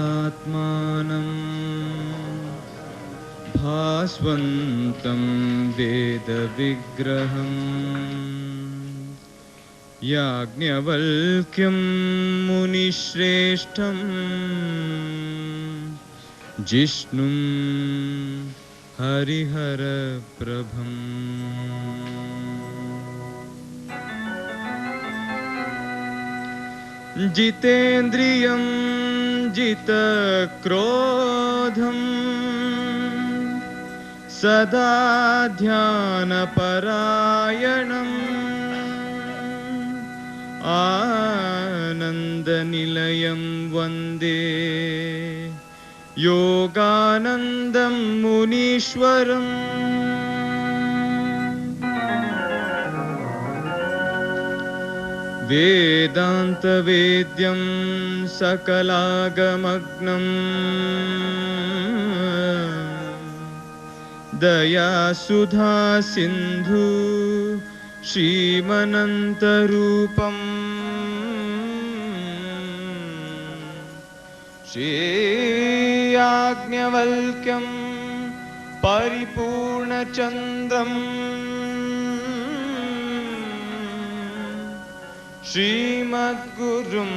आत्मानं भास्वन्तं वेदविग्रहं याज्ञवल्क्यं मुनिश्रेष्ठं जिष्णुं हरिहरप्रभं जितेन्द्रियं जितक्रोधं सदा ध्यानपरायणम् आनन्दनिलयं वन्दे योगानन्दं मुनीश्वरम् वेदान्तवेद्यं सकलागमग्नं दयासुधा सिन्धु श्रीमनन्तरूपम् श्रीयाज्ञवल्क्यं परिपूर्णचन्द्रम् श्रीमद्गुरुं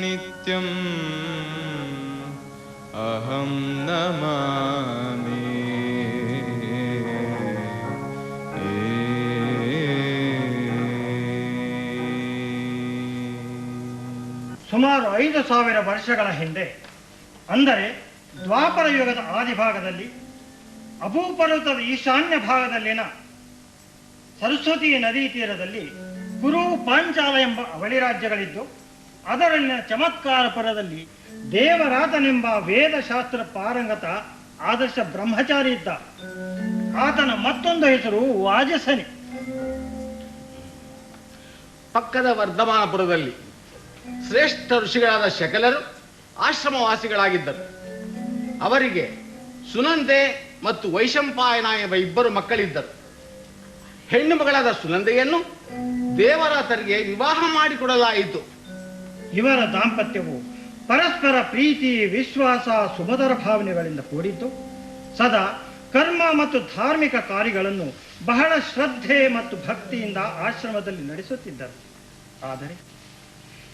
नित्यम् अहं नमामि। ಸುಮಾರು 5,000 ವರ್ಷಗಳ ಹಿಂದೆ, ಅಂದರೆ ದ್ವಾಪರ ಯುಗದ ಆದಿಭಾಗದಲ್ಲಿ, ಅಭೂಪರ್ವತದ ಈಶಾನ್ಯ ಭಾಗದಲ್ಲಿನ ಸರಸ್ವತಿ ನದಿ ತೀರದಲ್ಲಿ ಕುರು ಪಾಂಚಾಲ ಎಂಬ ಅವಳಿ ರಾಜ್ಯಗಳಿದ್ದು, ಅದರಲ್ಲಿನ ಚಮತ್ಕಾರಪುರದಲ್ಲಿ ದೇವರಾತನೆಂಬ ವೇದಶಾಸ್ತ್ರ ಪಾರಂಗತ ಆದರ್ಶ ಬ್ರಹ್ಮಚಾರಿ ಇದ್ದ. ಆತನ ಮತ್ತೊಂದು ಹೆಸರು ವಾಜಸನಿ. ಪಕ್ಕದ ವರ್ಧಮಾನಪುರದಲ್ಲಿ ಶ್ರೇಷ್ಠ ಋಷಿಗಳಾದ ಶಕಲರು ಆಶ್ರಮವಾಸಿಗಳಾಗಿದ್ದರು. ಅವರಿಗೆ ಸುನಂದೆ ಮತ್ತು ವೈಶಂಪಾಯನ ಎಂಬ ಇಬ್ಬರು ಮಕ್ಕಳಿದ್ದರು. ಹೆಣ್ಣು ಮಗಳಾದ ಸುನಂದೆಯನ್ನು ದೇವರಾತರಿಗೆ ವಿವಾಹ ಮಾಡಿಕೊಡಲಾಯಿತು. ಇವರ ದಾಂಪತ್ಯವು ಪರಸ್ಪರ ಪ್ರೀತಿ, ವಿಶ್ವಾಸ, ಸುಮಧುರ ಭಾವನೆಗಳಿಂದ ಕೂಡಿದ್ದು, ಸದಾ ಕರ್ಮ ಮತ್ತು ಧಾರ್ಮಿಕ ಕಾರ್ಯಗಳನ್ನು ಬಹಳ ಶ್ರದ್ಧೆ ಮತ್ತು ಭಕ್ತಿಯಿಂದ ಆಶ್ರಮದಲ್ಲಿ ನಡೆಸುತ್ತಿದ್ದರು. ಆದರೆ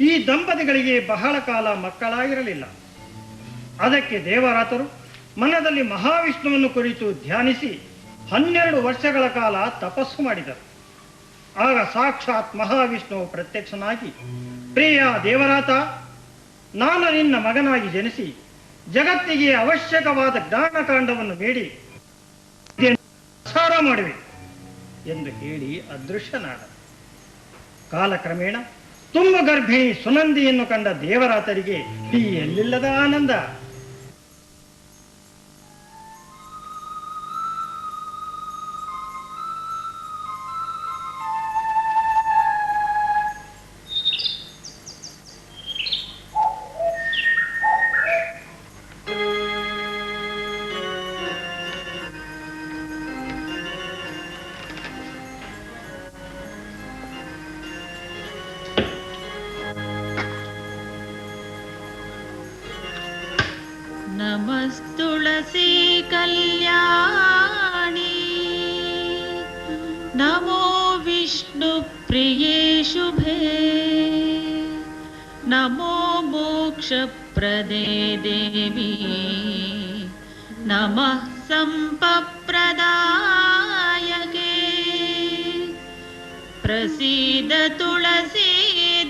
ಈ ದಂಪತಿಗಳಿಗೆ ಬಹಳ ಕಾಲ ಮಕ್ಕಳಾಗಿರಲಿಲ್ಲ. ಅದಕ್ಕೆ ದೇವರಾತರು ಮನದಲ್ಲಿ ಮಹಾವಿಷ್ಣುವನ್ನು ಕುರಿತು ಧ್ಯಾನಿಸಿ 12 ವರ್ಷಗಳ ಕಾಲ ತಪಸ್ಸು ಮಾಡಿದರು. ಆಗ ಸಾಕ್ಷಾತ್ ಮಹಾವಿಷ್ಣು ಪ್ರತ್ಯಕ್ಷನಾಗಿ, ಪ್ರಿಯ ದೇವರಾತ, ನಾನು ನಿನ್ನ ಮಗನಾಗಿ ಜನಿಸಿ ಜಗತ್ತಿಗೆ ಅವಶ್ಯಕವಾದ ಜ್ಞಾನಕಾಂಡವನ್ನು ನೀಡಿ ಪ್ರಸಾರ ಮಾಡುವೆ ಎಂದು ಹೇಳಿ ಅದೃಶ್ಯನಾದ. ಕಾಲಕ್ರಮೇಣ ತುಂಬ ಗರ್ಭಿಣಿ ಸುನಂದಿಯನ್ನು ಕಂಡ ದೇವರಾತರಿಗೆ ಈ ಎಲ್ಲಿಲ್ಲದ ಆನಂದ. नमस्तुलसी कल्याणी नमो विष्णुप्रिये शुभे नमो मोक्षप्रदे देवी नमः सम्पत्प्रदायके प्रसीद तुलसी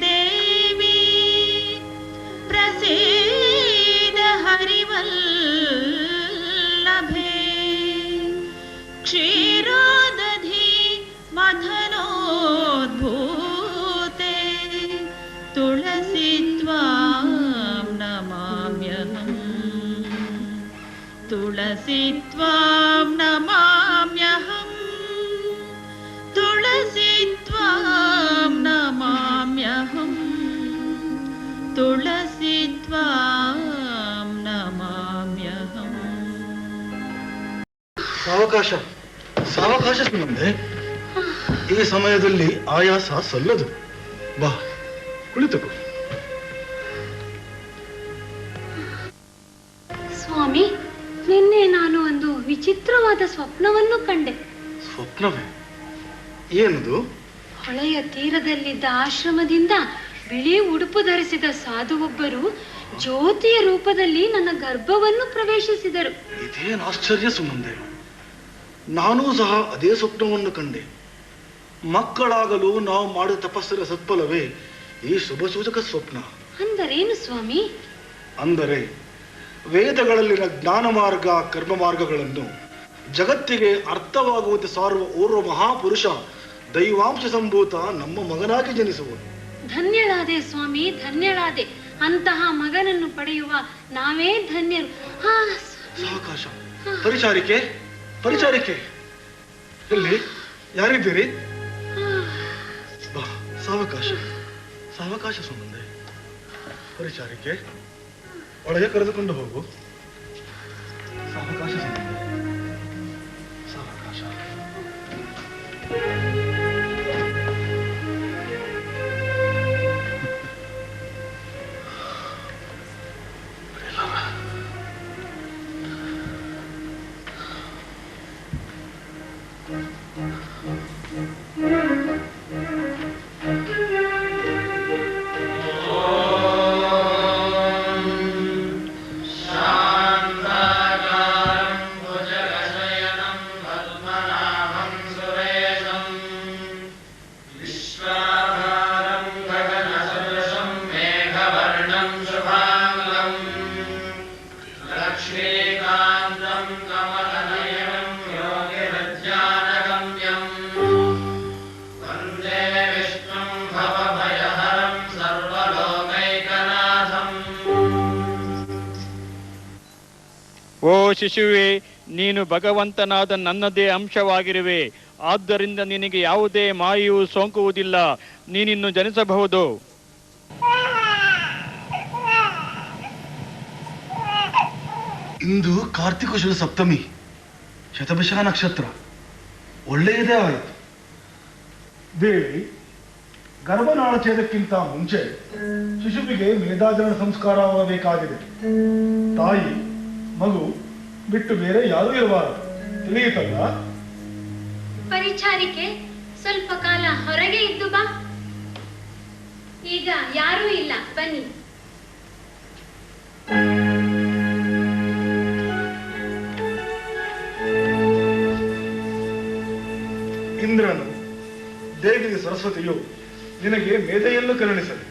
देवी प्रसीद हरिवल्लभे क्षीरोदधि मथनोद्भूते तुलसी त्वां नमाम्यहम् तुलसी त्वां नमाम्यहम् तुलसी त्वां नमाम्यहम् तुलसी त्वां नमाम्यहम्। ಸಾವಕಾಶ ಸಾವಕಾಶ ಸುನಂದೆ, ಈ ಸಮಯದಲ್ಲಿ ಆಯಾಸ ಸಲ್ಲದು. ಬಾ, ಕುಳಿತುಕೋ. ಸ್ವಾಮಿ, ನಿನ್ನೆ ನಾನು ಒಂದು ವಿಚಿತ್ರವಾದ ಸ್ವಪ್ನವನ್ನು ಕಂಡೆ. ಸ್ವಪ್ನವೇ? ಏನದು? ಹೊಳೆಯ ತೀರದಲ್ಲಿದ್ದ ಆಶ್ರಮದಿಂದ ಬಿಳಿ ಉಡುಪು ಧರಿಸಿದ ಸಾಧುವೊಬ್ಬರು ಜ್ಯೋತಿಯ ರೂಪದಲ್ಲಿ ನನ್ನ ಗರ್ಭವನ್ನು ಪ್ರವೇಶಿಸಿದರು. ಇದೇನು ಆಶ್ಚರ್ಯ ಸುಮಂದೆ! ನಾನೂ ಸಹ ಅದೇ ಸ್ವಪ್ನವನ್ನು ಕಂಡೆ. ಮಕ್ಕಳಾಗಲು ನಾವು ಮಾಡಿದ ತಪಸ್ಸಿನ ಸತ್ಫಲವೇ ಈ ಶುಭ ಸೂಚಕ ಸ್ವಪ್ನ. ಅಂದರೇನು ಸ್ವಾಮಿ? ಅಂದರೆ ವೇದಗಳಲ್ಲಿನ ಜ್ಞಾನ ಮಾರ್ಗ ಕರ್ಮ ಮಾರ್ಗಗಳನ್ನು ಜಗತ್ತಿಗೆ ಅರ್ಥವಾಗುವಂತೆ ಸಾರುವ ಓರ್ವ ಮಹಾಪುರುಷ ದೈವಾಂಶ ಸಂಭೂತ ನಮ್ಮ ಮಗನಾಗಿ ಜನಿಸುವುದು. ಧನ್ಯಳಾದೆ ಸ್ವಾಮಿ, ಧನ್ಯಳಾದೆ. ಅಂತಹ ಮಗನನ್ನು ಪಡೆಯುವ ನಾವೇ ಧನ್ಯರು. ಸಾವಕಾಶ. ಪರಿಚಾರಿಕೆ, ಪರಿಚಾರಿಕೆ, ಎಲ್ಲಿ? ಯಾರಿದ್ದೀರಿ? ಬಾ, ಸಾವಕಾಶ, ಸಾವಕಾಶ ಸುಮ್ಮನೆ. ಪರಿಚಾರಿಕೆ, ಒಳಗೆ ಕರೆದುಕೊಂಡು ಹೋಗು. ಸಾವಕಾಶ ಸುಮ್ಮನೆ, ಸಾವಕಾಶ. ಓ ಶಿಶುವೆ, ನೀನು ಭಗವಂತನಾದ ನನ್ನದೇ ಅಂಶವಾಗಿರುವೆ. ಆದ್ದರಿಂದ ನಿನಗೆ ಯಾವುದೇ ಮಾಯೆಯೂ ಸೋಂಕುವುದಿಲ್ಲ. ನೀನಿನ್ನು ಜನಿಸಬಹುದು. ಇಂದು ಕಾರ್ತಿಕ ಶುದ್ಧ ಸಪ್ತಮಿ, ಶತಭಿಷ ನಕ್ಷತ್ರ. ಒಳ್ಳೆಯದೇ ಆಯಿತು. ದೇವಿ, ಗರ್ಭನಾಳಛೇದಕ್ಕಿಂತ ಮುಂಚೆ ಶಿಶುವಿಗೆ ಮೇಧಾಚರಣ ಸಂಸ್ಕಾರ ಆಗಬೇಕಾಗಿದೆ. ತಾಯಿ ಮಗು ಬಿಟ್ಟು ಬೇರೆ ಯಾರೂ ಇರಬಾರದು, ತಿಳಿಯುತ್ತಲ್ಲ? ಪರಿಚಾರಿಕೆ, ಸ್ವಲ್ಪ ಕಾಲ ಹೊರಗೆ ಇದ್ದು ಬಾ. ಈಗ ಯಾರೂ ಇಲ್ಲ, ಬನ್ನಿ. ಇಂದ್ರನು, ದೇವಿ ಸರಸ್ವತಿಯು ನಿನಗೆ ಮೇಧೆಯನ್ನು ಕರುಣಿಸಲಿ.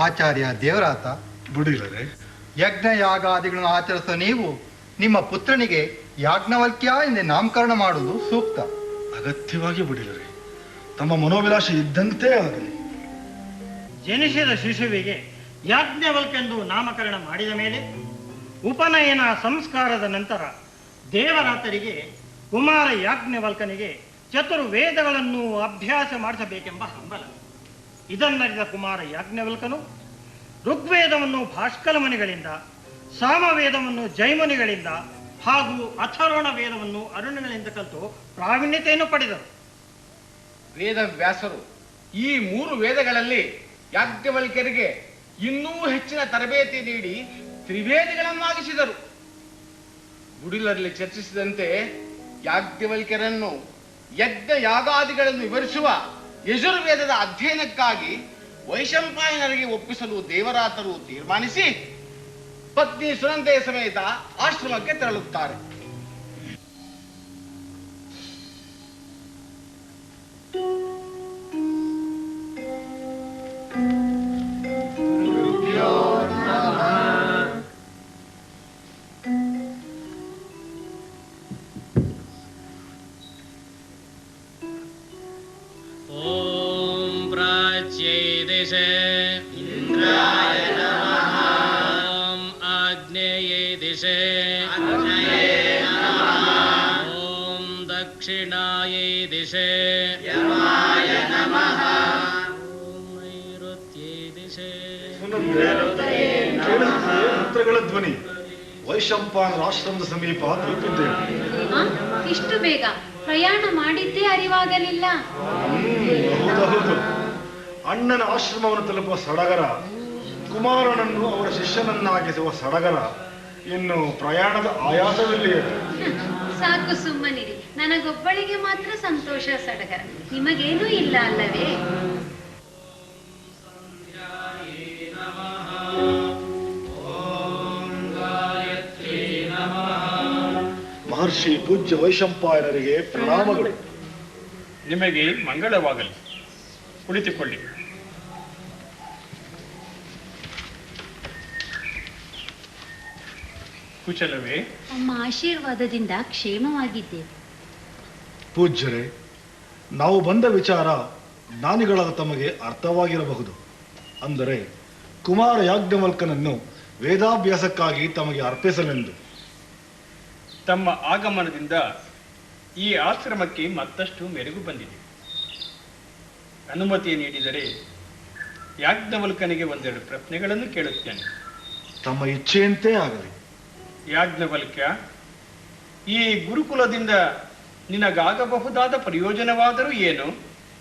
ಆಚಾರ್ಯ ದೇವರಾತ, ಬುಡಿಲರೆ, ಯಜ್ಞ ಯಾಗಾದಿಗಳನ್ನು ಆಚರಿಸುವ ನೀವು ನಿಮ್ಮ ಪುತ್ರನಿಗೆ ಯಾಜ್ಞವಲ್ಕ್ಯ ಎಂದು ನಾಮಕರಣ ಮಾಡುವುದು ಸೂಕ್ತ. ಅಗತ್ಯವಾಗಿ ಬುಡಿಲರೆ, ತಮ್ಮ ಮನೋವಿಲಾಸ ಇದ್ದಂತೆ ಆಗಲಿ. ಜನಿಸಿದ ಶಿಶುವಿಗೆ ಯಾಜ್ಞವಲ್ಕೆಂದು ನಾಮಕರಣ ಮಾಡಿದ ಮೇಲೆ ಉಪನಯನ ಸಂಸ್ಕಾರದ ನಂತರ ದೇವರಾತರಿಗೆ ಕುಮಾರ ಯಾಜ್ಞವಲ್ಕನಿಗೆ ಚತುರ್ವೇದಗಳನ್ನು ಅಭ್ಯಾಸ ಮಾಡಿಸಬೇಕೆಂಬ ಹಂಬಲ. ಇದನ್ನರಿದ ಕುಮಾರ ಯಾಜ್ಞವಲ್ಕನು ಋಗ್ವೇದವನ್ನು ಭಾಸ್ಕರ ಮುನಿಗಳಿಂದ, ಸಾಮವೇದವನ್ನು ಜೈಮುನಿಗಳಿಂದ ಹಾಗೂ ಅಥರ್ವಣ ವೇದವನ್ನು ಅರುಣಗಳಿಂದ ಕಲಿತು ಪ್ರಾವೀಣ್ಯತೆಯನ್ನು ಪಡೆದರು. ವೇದವ್ಯಾಸರು ಈ 3 ವೇದಗಳಲ್ಲಿ ಯಾಜ್ಞವಲ್ಕ್ಯರಿಗೆ ಇನ್ನೂ ಹೆಚ್ಚಿನ ತರಬೇತಿ ನೀಡಿ ತ್ರಿವೇದಿಗಳನ್ನಾಗಿಸಿದರು. ಗುಡಿಲರಲ್ಲಿ ಚರ್ಚಿಸಿದಂತೆ ಯಾಜ್ಞವಲ್ಕ್ಯರನ್ನು ಯಜ್ಞ ಯಾಗಾದಿಗಳನ್ನು ವಿವರಿಸುವ ಯಜುರ್ವೇದದ ಅಧ್ಯಯನಕ್ಕಾಗಿ ವೈಶಂಪಾಯನರಿಗೆ ಒಪ್ಪಿಸಲು ದೇವರಾತರು ತೀರ್ಮಾನಿಸಿ ಪತ್ನಿ ಸುನಂದೆಯ ಸಮೇತ ಆಶ್ರಮಕ್ಕೆ ತೆರಳುತ್ತಾರೆ. इंद्राय नमः। ओम आग्नेये ದಿಶೆ ಓಂ ದಕ್ಷಿಣಾಯೈ ದಿಶೆ ಓಂ ನೈಋತ್ಯೈ ದಿಶೆ. ಮಂತ್ರಗಳ ಧ್ವನಿ. ವೈಶಂಪಾಯನರ ಆಶ್ರಮದ ಸಮೀಪ ತಲುಪಿದ್ದೇವೆ. ಇಷ್ಟು ಬೇಗ ಪ್ರಯಾಣ ಮಾಡಿದ್ದೇ ಅರಿವಾಗಲಿಲ್ಲ. ಹೌದೌದು. ಅಣ್ಣನ ಆಶ್ರಮವನ್ನು ತಲುಪುವ ಸಡಗರ, ಕುಮಾರನನ್ನು ಅವರ ಶಿಷ್ಯನನ್ನಾಗಿಸುವ ಸಡಗರ, ಇನ್ನು ಪ್ರಯಾಣದ ಆಯಾಸವಿಲ್ಲಿಯೇ. ಸಾಕು ಸುಮ್ಮನಿರಿ. ನನಗೊಬ್ಬಳಿಗೆ ಮಾತ್ರ ಸಂತೋಷ ಸಡಗರ, ನಿಮಗೇನೂ ಇಲ್ಲ ಅಲ್ಲವೇ? ಮಹರ್ಷಿ ಪೂಜ್ಯ ವೈಶಂಪಾಯನರಿಗೆ ಪ್ರಣಾಮಗಳು. ನಿಮಗೆ ಮಂಗಳವಾಗಲಿ. ಕುಳಿತುಕೊಳ್ಳಿ. ಕುಶಲವೇ? ನಮ್ಮ ಆಶೀರ್ವಾದದಿಂದ ಕ್ಷೇಮವಾಗಿದ್ದೇವೆ. ಪೂಜ್ಯರೇ, ನಾವು ಬಂದ ವಿಚಾರ ಜ್ಞಾನಿಗಳಾದ ತಮಗೆ ಅರ್ಥವಾಗಿರಬಹುದು. ಅಂದರೆ ಕುಮಾರ ಯಾಜ್ಞವಲ್ಕನನ್ನು ವೇದಾಭ್ಯಾಸಕ್ಕಾಗಿ ತಮಗೆ ಅರ್ಪಿಸಲೆಂದು. ತಮ್ಮ ಆಗಮನದಿಂದ ಈ ಆಶ್ರಮಕ್ಕೆ ಮತ್ತಷ್ಟು ಮೆರುಗು ಬಂದಿದೆ. ಅನುಮತಿ ನೀಡಿದರೆ ಯಾಜ್ಞವಲ್ಕನಿಗೆ ಒಂದೆರಡು ಪ್ರಶ್ನೆಗಳನ್ನು ಕೇಳುತ್ತೇನೆ. ತಮ್ಮ ಇಚ್ಛೆಯಂತೆ ಆಗಲಿ. ಯಾಜ್ಞವಲ್ಕ್ಯ, ಈ ಗುರುಕುಲದಿಂದ ನಿನಗಾಗಬಹುದಾದ ಪ್ರಯೋಜನವಾದರೂ ಏನು?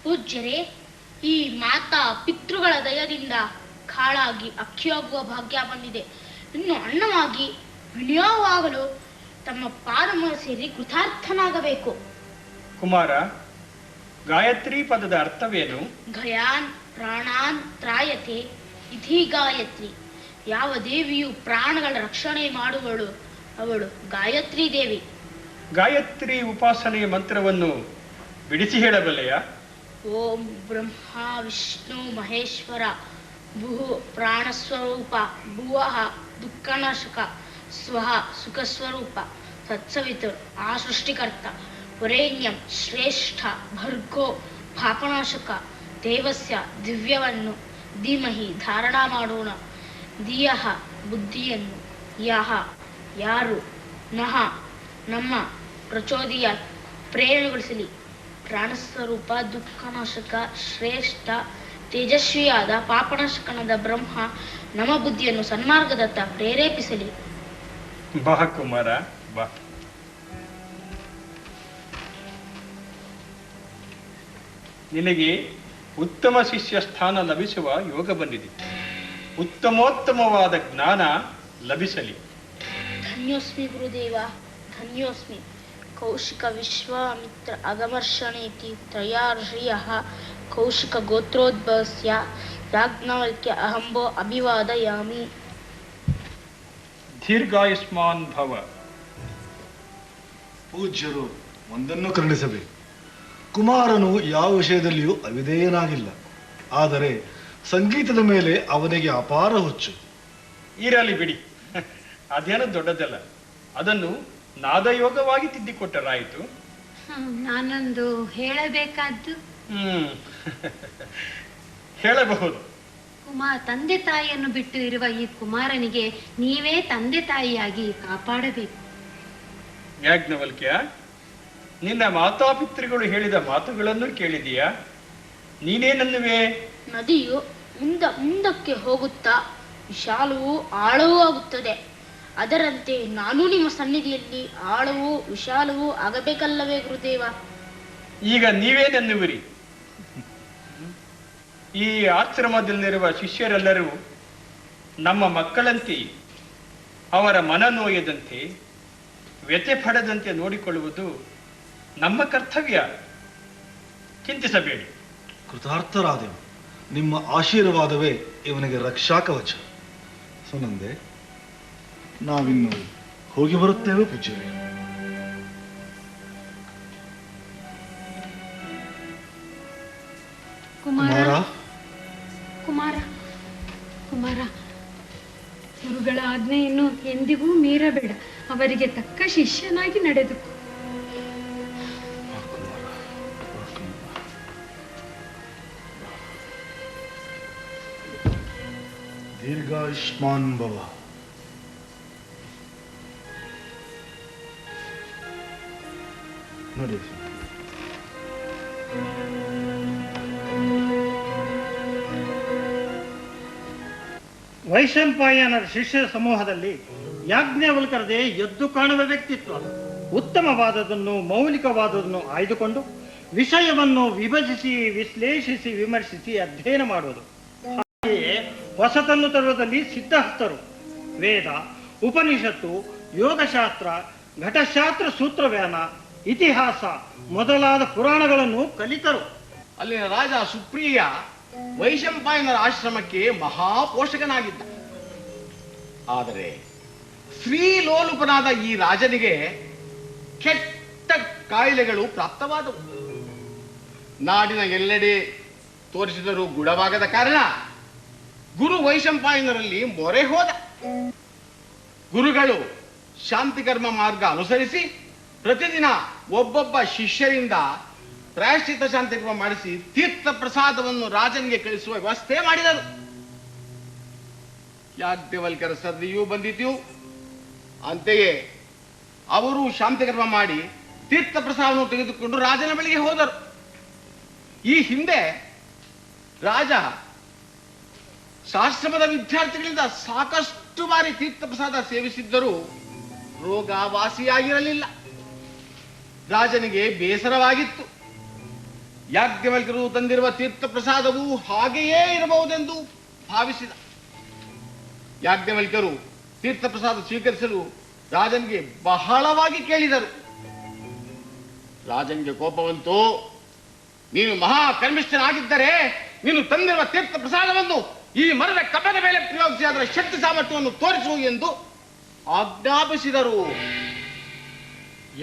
ಪೂಜ್ಯರೇ, ಈ ಮಾತಾ ಪಿತೃಗಳ ದಯದಿಂದ ಕಾಳಾಗಿ ಅಕ್ಕಿಯಾಗುವ ಭಾಗ್ಯ ಬಂದಿದೆ. ಇನ್ನು ಅಣ್ಣವಾಗಿ ವಿನಿಯೋಗವಾಗಲು ತಮ್ಮ ಪಾದಮ ಸೇರಿ ಕೃತಾರ್ಥನಾಗಬೇಕು. ಕುಮಾರ, ಗಾಯತ್ರಿ ಪದದ ಅರ್ಥವೇನು? ಗಯಾನ್ ಪ್ರಾಣಾನ್ ತ್ರಾಯತೆ ಇತಿ ಗಾಯತ್ರಿ. ಯಾವ ದೇವಿಯು ಪ್ರಾಣಗಳ ರಕ್ಷಣೆ ಮಾಡುವಳು ಅವಳು ಗಾಯತ್ರಿ ದೇವಿ. ಗಾಯತ್ರಿ ಉಪಾಸನೆಯ ಮಂತ್ರವನ್ನು ಬಿಡಿಸಿ ಹೇಳಬಲ್ಲೆಯ? ಓಂ ಬ್ರಹ್ಮ ವಿಷ್ಣು ಮಹೇಶ್ವರ ಭೂ ಪ್ರಾಣಸ್ವರೂಪ ಭುವಃ ದುಃಖನಾಶಕ ಸ್ವಹ ಸುಖಸ್ವರೂಪ ಸತ್ಸವಿತುರ್ ಆ ಸೃಷ್ಟಿಕರ್ತ ವರೇಣ್ಯಂ ಶ್ರೇಷ್ಠ ಭರ್ಗೋ ಪಾಪನಾಶಕ ದೇವಸ್ಯ ದಿವ್ಯವನ್ನು ಧೀಮಹಿ ಧಾರಣ ಮಾಡೋಣ. ಧಿಯಃ ಬುದ್ಧಿಯನ್ನು ಯಹ ಯಾರು ನಹ ನಮ್ಮ ಪ್ರಚೋದಿಯ ಪ್ರೇರಣೆಗೊಳಿಸಲಿ. ಪ್ರಾಣಸ್ವರೂಪ ದುಃಖನಾಶಕ ಶ್ರೇಷ್ಠ ತೇಜಸ್ವಿಯಾದ ಪಾಪನಾಶಕನಾದ ಬ್ರಹ್ಮ ನಮ್ಮ ಬುದ್ಧಿಯನ್ನು ಸನ್ಮಾರ್ಗದತ್ತ ಪ್ರೇರೇಪಿಸಲಿ. ಬಾ ಕುಮಾರ, ಬಾ. ನಿನಗೆ ಉತ್ತಮ ಶಿಷ್ಯ ಸ್ಥಾನ ಲಭಿಸುವ ಯೋಗ ಬಂದಿದೆ. ಉತ್ತಮೋತ್ತಮವಾದ ಜ್ಞಾನ ಲಭಿಸಲಿ. ಧನ್ಯೋಸ್ಮಿ ಗುರುದೇವ, ಧನ್ಯೋಸ್ಮಿ. ಕೌಶಿಕ ವಿಶ್ವಾಮಿತ್ರ ಅಗಮರ್ಷಣೇತಿ ತ್ರಯಾರ್ಷಿಯಃ ಕೌಶಿಕ ಗೋತ್ರೋದ್ಭವಸ್ಯ ಯಾಜ್ಞವಲ್ಕ್ಯ ಅಹಂಬೋ ಅಭಿವಾದಯಾಮಿ. ದೀರ್ಘಾಯುಷ್ಮಾನ್ ಭವ. ಪೂಜ್ಯರು ಒಂದನ್ನು ಕರುಣಿಸಬೇಕು. ಕುಮಾರನು ಯಾವ ವಿಷಯದಲ್ಲಿಯೂ ಅವಿಧೇಯನಾಗಿಲ್ಲ. ಆದರೆ ಸಂಗೀತದ ಮೇಲೆ ಅವನಿಗೆ ಅಪಾರ ಹುಚ್ಚು. ಇರಲಿ ಬಿಡಿ, ಅದೇನು ದೊಡ್ಡದಲ್ಲ. ಅದನ್ನು ನಾದಯೋಗವಾಗಿ ತಿದ್ದಿಕೊಟ್ಟರಾಯಿತು. ನಾನೊಂದು ಹೇಳಬೇಕಾದ್ದು. ಹೇಳಬಹುದು. ತಂದೆ ತಾಯಿಯನ್ನು ಬಿಟ್ಟು ಇರುವ ಈ ಕುಮಾರನಿಗೆ ನೀವೇ ತಂದೆ ತಾಯಿಯಾಗಿ ಕಾಪಾಡಬೇಕು. ಯಾಜ್ಞವಲ್ಕ್ಯ, ನಿನ್ನ ಮಾತಾಪಿತೃಗಳು ಹೇಳಿದ ಮಾತುಗಳನ್ನು ಕೇಳಿದೀಯಾ? ನೀನೇನನ್ನುವೆ? ನದಿಯು ಮುಂದಕ್ಕೆ ಹೋಗುತ್ತಾ ವಿಶಾಲವೂ ಆಳವೂ ಆಗುತ್ತದೆ. ಅದರಂತೆ ನಾನು ನಿಮ್ಮ ಸನ್ನಿಧಿಯಲ್ಲಿ ಆಳವೂ ವಿಶಾಲವೂ ಆಗಬೇಕಲ್ಲವೇ ಗುರುದೇವ? ಈಗ ನೀವೇನೆನ್ನುವಿರಿ? ಈ ಆಶ್ರಮದಲ್ಲಿರುವ ಶಿಷ್ಯರೆಲ್ಲರೂ ನಮ್ಮ ಮಕ್ಕಳಂತೆ ಅವರ ಮನನೋಯದಂತೆ ವ್ಯಥೆ ಪಡದಂತೆ ನೋಡಿಕೊಳ್ಳುವುದು ನಮ್ಮ ಕರ್ತವ್ಯ. ಚಿಂತಿಸಬೇಡಿ. ಕೃತಾರ್ಥರಾದೆವು. ನಿಮ್ಮ ಆಶೀರ್ವಾದವೇ ಇವನಿಗೆ ರಕ್ಷಾ ಕವಚ. ಸುನಂದೆ, ನಾವಿನ್ನು ಹೋಗಿ ಬರುತ್ತೇವೆ ಪೂಜ್ಯರೇ. ಕುಮಾರ ಕುಮಾರ ಕುಮಾರ, ಗುರುಗಳ ಆಜ್ಞೆಯನ್ನು ಎಂದಿಗೂ ಮೀರಬೇಡ. ಅವರಿಗೆ ತಕ್ಕ ಶಿಷ್ಯನಾಗಿ ನಡೆದು. ದೀರ್ಘಾಯುಷ್ಮಾನ್ ಭವ. ನೋಡಿ. ವೈಶಂಪಾಯನರ ಶಿಷ್ಯ ಸಮೂಹದಲ್ಲಿ ಯಾಜ್ಞವಲ್ಕರದೇ ಎದ್ದು ಕಾಣುವ ವ್ಯಕ್ತಿತ್ವ. ಉತ್ತಮವಾದದನ್ನು ಮೌಲಿಕವಾದದನ್ನು ಆಯ್ದುಕೊಂಡು ವಿಷಯವನ್ನು ವಿಭಜಿಸಿ ವಿಶ್ಲೇಷಿಸಿ ವಿಮರ್ಶಿಸಿ ಅಧ್ಯಯನ ಮಾಡುವುದು. ಹಾಗೆಯೇ ಹೊಸತನ್ನು ತರುವುದರಲ್ಲಿ ಸಿದ್ಧಹಸ್ತರು. ವೇದ, ಉಪನಿಷತ್ತು, ಯೋಗಶಾಸ್ತ್ರ, ಘಟಶಾಸ್ತ್ರ, ಸೂತ್ರವ್ಯಾನ, ಇತಿಹಾಸ ಮೊದಲಾದ ಪುರಾಣಗಳನ್ನು ಕಲಿತರು. ಅಲ್ಲಿನ ರಾಜ ಸುಪ್ರಿಯ ವೈಶಂಪಾಯನರ ಆಶ್ರಮಕ್ಕೆ ಮಹಾಪೋಷಕನಾಗಿದ್ದ. ಆದರೆ ಶ್ರೀಲೋಲುಪನಾದ ಈ ರಾಜನಿಗೆ ಕೆಟ್ಟ ಕಾಯಿಲೆಗಳು ಪ್ರಾಪ್ತವಾದವು. ನಾಡಿನ ಎಲ್ಲೆಡೆ ತೋರಿಸಿದರೂ ಗುಣವಾಗದ ಕಾರಣ ಗುರು ವೈಶಂಪಾಯನರಲ್ಲಿ ಮೊರೆ ಹೋದ. ಗುರುಗಳು ಶಾಂತಿಕರ್ಮ ಮಾರ್ಗ ಅನುಸರಿಸಿ ಪ್ರತಿದಿನ ಒಬ್ಬೊಬ್ಬ ಶಿಷ್ಯರಿಂದ ಪ್ರಾಯಶ್ಚಿತ್ತ ಶಾಂತಿಕರ್ಮ ಮಾಡಿಸಿ ತೀರ್ಥ ಪ್ರಸಾದವನ್ನು ರಾಜನಿಗೆ ಕಳಿಸುವ ವ್ಯವಸ್ಥೆ ಮಾಡಿದರು. ಯಾಜ್ಞವಲ್ಕ್ಯರ ಸದ್ದಿಯೂ ಬಂದಿತು. ಅಂತೆಯೇ ಅವರು ಶಾಂತಿಕರ್ಮ ಮಾಡಿ ತೀರ್ಥ ಪ್ರಸಾದವನ್ನು ತೆಗೆದುಕೊಂಡು ರಾಜನ ಬಳಿಗೆ ಹೋದರು. ಈ ಹಿಂದೆ ರಾಜ ಆಶ್ರಮದ ವಿದ್ಯಾರ್ಥಿಗಳಿಂದ ಸಾಕಷ್ಟು ಬಾರಿ ತೀರ್ಥ ಪ್ರಸಾದ ಸೇವಿಸಿದ್ದರೂ ರೋಗ ವಾಸಿಯಾಗಿರಲಿಲ್ಲ. ರಾಜನಿಗೆ ಬೇಸರವಾಗಿತ್ತು. ಯಾಜ್ಞವಲ್ಕ್ಯರು ತಂದಿರುವ ತೀರ್ಥ ಪ್ರಸಾದವು ಹಾಗೆಯೇ ಇರಬಹುದೆಂದು ಭಾವಿಸಿದ. ಯಾಜ್ಞವಲ್ಕ್ಯರು ತೀರ್ಥ ಪ್ರಸಾದ ಸ್ವೀಕರಿಸಲು ರಾಜನಿಗೆ ಬಹಳವಾಗಿ ಕೇಳಿದರು. ರಾಜನಿಗೆ ಕೋಪವಂತೂ. ನೀನು ಮಹಾಕರ್ಮಿಷ್ಠನಾಗಿದ್ದರೆ ನೀನು ತಂದಿರುವ ತೀರ್ಥ ಪ್ರಸಾದವನ್ನು ಈ ಮರದ ಕಬ್ಬದ ಮೇಲೆ ಪ್ರಯೋಗಿಸಿ ಅದರ ಶಕ್ತಿ ಸಾಮರ್ಥ್ಯವನ್ನು ತೋರಿಸು ಎಂದು ಆಜ್ಞಾಪಿಸಿದರು.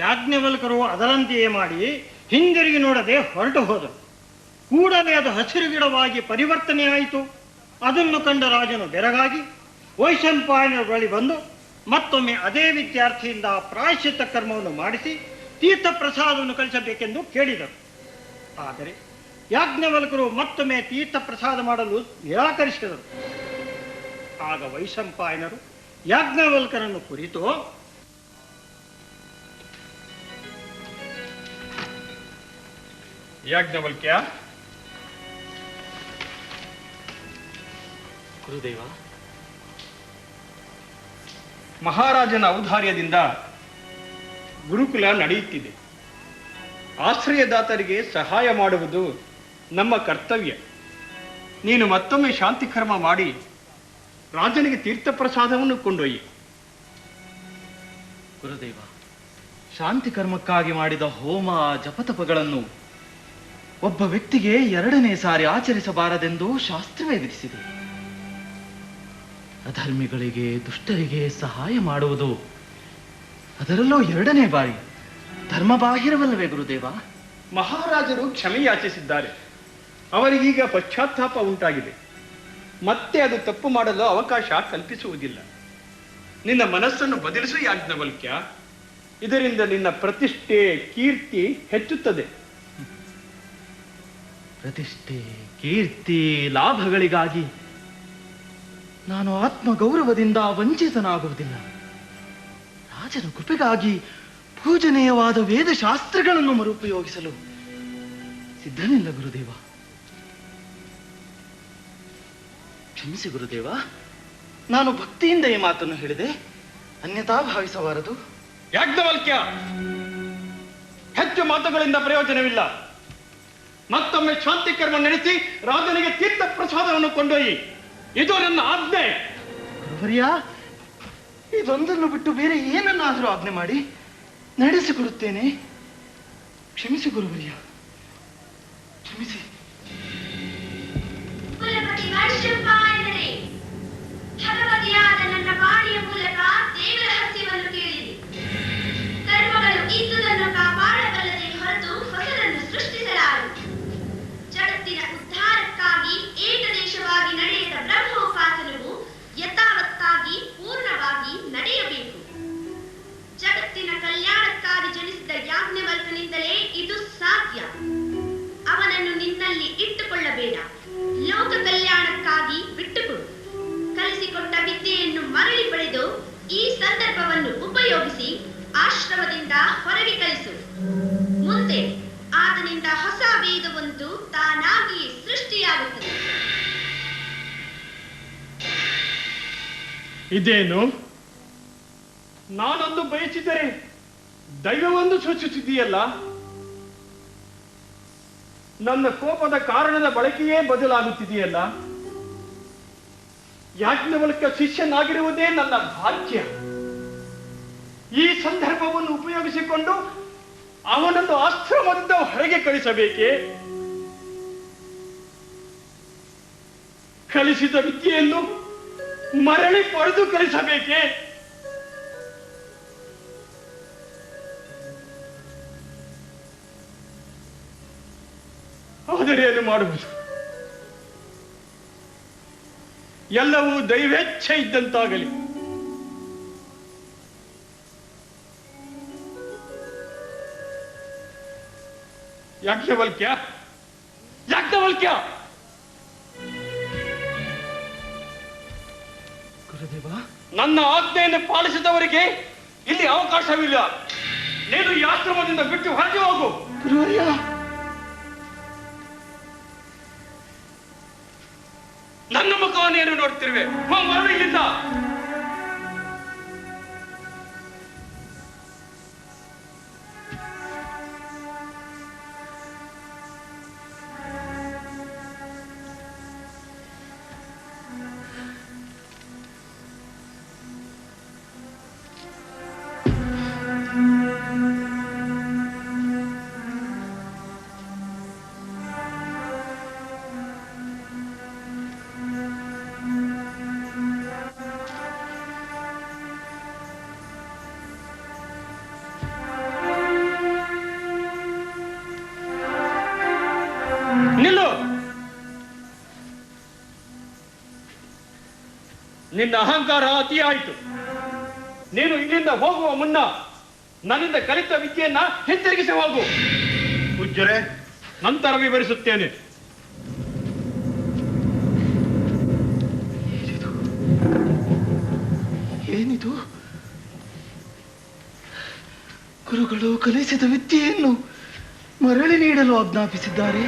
ಯಾಜ್ಞವಲ್ಕರು ಅದರಂತೆಯೇ ಮಾಡಿ ಹಿಂದಿರುಗಿ ನೋಡದೆ ಹೊರಟು ಹೋದರು. ಕೂಡಲೇ ಅದು ಹಸಿರು ಗಿಡವಾಗಿ ಪರಿವರ್ತನೆಯಾಯಿತು. ಅದನ್ನು ಕಂಡ ರಾಜನು ಬೆರಗಾಗಿ ವೈಶಂಪಾಯನರ ಬಳಿ ಬಂದು ಮತ್ತೊಮ್ಮೆ ಅದೇ ವಿದ್ಯಾರ್ಥಿಯಿಂದ ಪ್ರಾಯಶ್ಚಿತ್ತ ಕರ್ಮವನ್ನು ಮಾಡಿಸಿ ತೀರ್ಥ ಪ್ರಸಾದವನ್ನು ಕಳಿಸಬೇಕೆಂದು ಕೇಳಿದರು. ಆದರೆ ಯಾಜ್ಞವಲ್ಕರು ಮತ್ತೊಮ್ಮೆ ತೀರ್ಥ ಪ್ರಸಾದ ಮಾಡಲು ನಿರಾಕರಿಸಿದರು. ಆಗ ವೈಶಂಪಾಯನರು ಯಾಜ್ಞವಲ್ಕರನ್ನು ಕುರಿತು, ಯಾಜ್ಞವಲ್ಕ್ಯ, ಗುರುದೇವ, ಮಹಾರಾಜನ ಔದಾರ್ಯದಿಂದ ಗುರುಕುಲ ನಡೆಯುತ್ತಿದೆ. ಆಶ್ರಯದಾತರಿಗೆ ಸಹಾಯ ಮಾಡುವುದು ನಮ್ಮ ಕರ್ತವ್ಯ. ನೀನು ಮತ್ತೊಮ್ಮೆ ಶಾಂತಿ ಕರ್ಮ ಮಾಡಿ ರಾಜನಿಗೆ ತೀರ್ಥ ಪ್ರಸಾದವನ್ನು ಕೊಂಡೊಯ್ಯಿ. ಗುರುದೇವ, ಶಾಂತಿ ಕರ್ಮಕ್ಕಾಗಿ ಮಾಡಿದ ಹೋಮ ಜಪತಪಗಳನ್ನು ಒಬ್ಬ ವ್ಯಕ್ತಿಗೆ 2ನೇ ಸಾರಿ ಆಚರಿಸಬಾರದೆಂದು ಶಾಸ್ತ್ರವೇ ವಿಧಿಸಿದೆ. ಅಧರ್ಮಿಗಳಿಗೆ, ದುಷ್ಟರಿಗೆ ಸಹಾಯ ಮಾಡುವುದು, ಅದರಲ್ಲೂ 2ನೇ ಬಾರಿ, ಧರ್ಮಬಾಹಿರವಲ್ಲವೇ ಗುರುದೇವ? ಮಹಾರಾಜರು ಕ್ಷಮೆ ಯಾಚಿಸಿದ್ದಾರೆ. ಅವರಿಗೀಗ ಪಶ್ಚಾತ್ತಾಪ ಉಂಟಾಗಿದೆ. ಮತ್ತೆ ಅದು ತಪ್ಪು ಮಾಡಲು ಅವಕಾಶ ಕಲ್ಪಿಸುವುದಿಲ್ಲ. ನಿನ್ನ ಮನಸ್ಸನ್ನು ಬದಲಿಸು ಯಾಜ್ಞವಲ್ಕ್ಯ. ಇದರಿಂದ ನಿನ್ನ ಪ್ರತಿಷ್ಠೆ, ಕೀರ್ತಿ ಹೆಚ್ಚುತ್ತದೆ. ಪ್ರತಿಷ್ಠೆ, ಕೀರ್ತಿ, ಲಾಭಗಳಿಗಾಗಿ ನಾನು ಆತ್ಮಗೌರವದಿಂದ ವಂಚಿತನಾಗುವುದಿಲ್ಲ. ರಾಜನ ಕೃಪೆಗಾಗಿ ಪೂಜನೀಯವಾದ ವೇದಶಾಸ್ತ್ರಗಳನ್ನು ಮರುಪಯೋಗಿಸಲು ಸಿದ್ಧನಿಲ್ಲ ಗುರುದೇವ. ಕ್ಷಮಿಸಿ ಗುರುದೇವ, ನಾನು ಭಕ್ತಿಯಿಂದ ಈ ಮಾತನ್ನು ಹೇಳಿದೆ, ಅನ್ಯಥಾ ಭಾವಿಸಬಾರದು. ಯಾಜ್ಞವಲ್ಕ್ಯ, ಹೆಚ್ಚು ಮಾತುಗಳಿಂದ ಪ್ರಯೋಜನವಿಲ್ಲ. ಮತ್ತೊಮ್ಮೆ ಶಾಂತಿ ಕರ್ಮ ನಡೆಸಿ ರಾಜನಿಗೆ ತೀರ್ಥ ಪ್ರಸಾದವನ್ನು ಕೊಂಡೊಯ್ಯಿ. ಇದು ನನ್ನ ಆಜ್ಞೆ. ಗುರುವರ್ಯ, ಇದೊಂದನ್ನು ಬಿಟ್ಟು ಬೇರೆ ಏನನ್ನಾದರೂ ಆಜ್ಞೆ ಮಾಡಿ ನಡೆಸಿಕೊಡುತ್ತೇನೆ. ಕ್ಷಮಿಸಿ ಗುರುವರ್ಯ, ಕ್ಷಮಿಸಿ. ಕುಲಪತಿ ವೈಶಂಪಾಯನರೇ, ಭಗವತಿಯಾದ ನನ್ನ ವಾಣಿಯ ಮೂಲಕ ದೇವರ ಹಸಿವನ್ನು ಕೇಳಿರಿ. ಕರ್ಮಗಳು ಇದ್ದುದನ್ನು ಕಾಪಾಡಬಲ್ಲದೆ ಹೊರತು ಹೊಸದನ್ನು ಸೃಷ್ಟಿಸಲಾರು. ಜಗತ್ತಿನ ಉದ್ಧಾರಕ್ಕಾಗಿ ಏಕದೇಶವಾಗಿ ನಡೆಯದ ಬ್ರಹ್ಮೋಪಾಸನವು ಯಥಾವತ್ತಾಗಿ ಪೂರ್ಣವಾಗಿ ನಡೆಯಬೇಕು. ಜಗತ್ತಿನ ಕಲ್ಯಾಣಕ್ಕಾಗಿ ಜನಿಸಿದ ಯಾಜ್ಞವಲ್ಕನಿಂದಲೇ ಇದು ಸಾಧ್ಯ. ಅವನನ್ನು ನಿನ್ನಲ್ಲಿ ಇಟ್ಟುಕೊಳ್ಳಬೇಡ, ಲೋಕ ಕಲ್ಯಾಣಕ್ಕಾಗಿ ಬಿಟ್ಟುಕೊಡು. ಕಲಿಸಿಕೊಟ್ಟ ವಿದ್ಯೆಯನ್ನು ಮರಳಿ ಪಡೆದು ಈ ಸಂದರ್ಭವನ್ನು ಉಪಯೋಗಿಸಿ ಆಶ್ರಮದಿಂದ ಹೊರಗೆ ಕಳಿಸು. ಆಯುಧವಂತೂ ತಾನಾಗಿ ಸೃಷ್ಟಿಯಾಗುತ್ತದೆ. ಇದೇನು? ನಾನೊಂದು ಬಯಸಿದರೆ ದೈವವನ್ನು ಸೂಚಿಸಿದೆಯಲ್ಲ. ನನ್ನ ಕೋಪದ ಕಾರಣದ ಬಳಕೆಯೇ ಬದಲಾಗುತ್ತಿದೆಯಲ್ಲ. ಯಾಜ್ಞವಲ್ಕ್ಯ ಶಿಷ್ಯನಾಗಿರುವುದೇ ನನ್ನ ಭಾಗ್ಯ. ಈ ಸಂದರ್ಭವನ್ನು ಉಪಯೋಗಿಸಿಕೊಂಡು ಅವನನ್ನು ಆಶ್ರಮದಿಂದ ಹೊರಗೆ ಕಳಿಸಬೇಕೆ? ಕಲಿಸಿದ ವಿದ್ಯೆಯನ್ನು ಮರಳಿ ಪಡೆದು ಕಲಿಸಬೇಕೆ? ಆದರೆ ಏನು ಮಾಡುವುದು? ಎಲ್ಲವೂ ದೈವೇಚ್ಛೆ ಇದ್ದಂತಾಗಲಿ. ಯಾಜ್ಞವಲ್ಕ್ಯ, ಯಾಜ್ಞವಲ್ಕ್ಯ! ಗುರುದೇವ, ನನ್ನ ಆಜ್ಞೆಯನ್ನು ಪಾಲಿಸಿದವರಿಗೆ ಇಲ್ಲಿ ಅವಕಾಶವಿಲ್ಲ. ನೀನು ಈ ಆಶ್ರಮದಿಂದ ಬಿಟ್ಟು ಹೊರಗೆ ಹೋಗು. ಗುರುವರ್ಯ, ನನ್ನ ಮುಖವನ್ನು ಏನು ನೋಡ್ತಿರುವೆ? ಮರಳು ಇಲ್ಲಿಂದ. ನಿಲ್ಲು. ನಿನ್ನ ಅಹಂಕಾರ ಅತಿಯಾಯಿತು. ನೀನು ಇಲ್ಲಿಂದ ಹೋಗುವ ಮುನ್ನ ನನ್ನಿಂದ ಕಲಿತ ವಿದ್ಯೆಯನ್ನ ಹಿಂತಿರುಗಿಸಿ ಹೋಗು. ಪೂಜ್ಯರೇ, ನಂತರ ವಿವರಿಸುತ್ತೇನೆ. ಏನಿದು? ಗುರುಗಳು ಕಲಿಸಿದ ವಿದ್ಯೆಯನ್ನು ಮರಳಿ ನೀಡಲು ಆಜ್ಞಾಪಿಸಿದ್ದಾರೆ.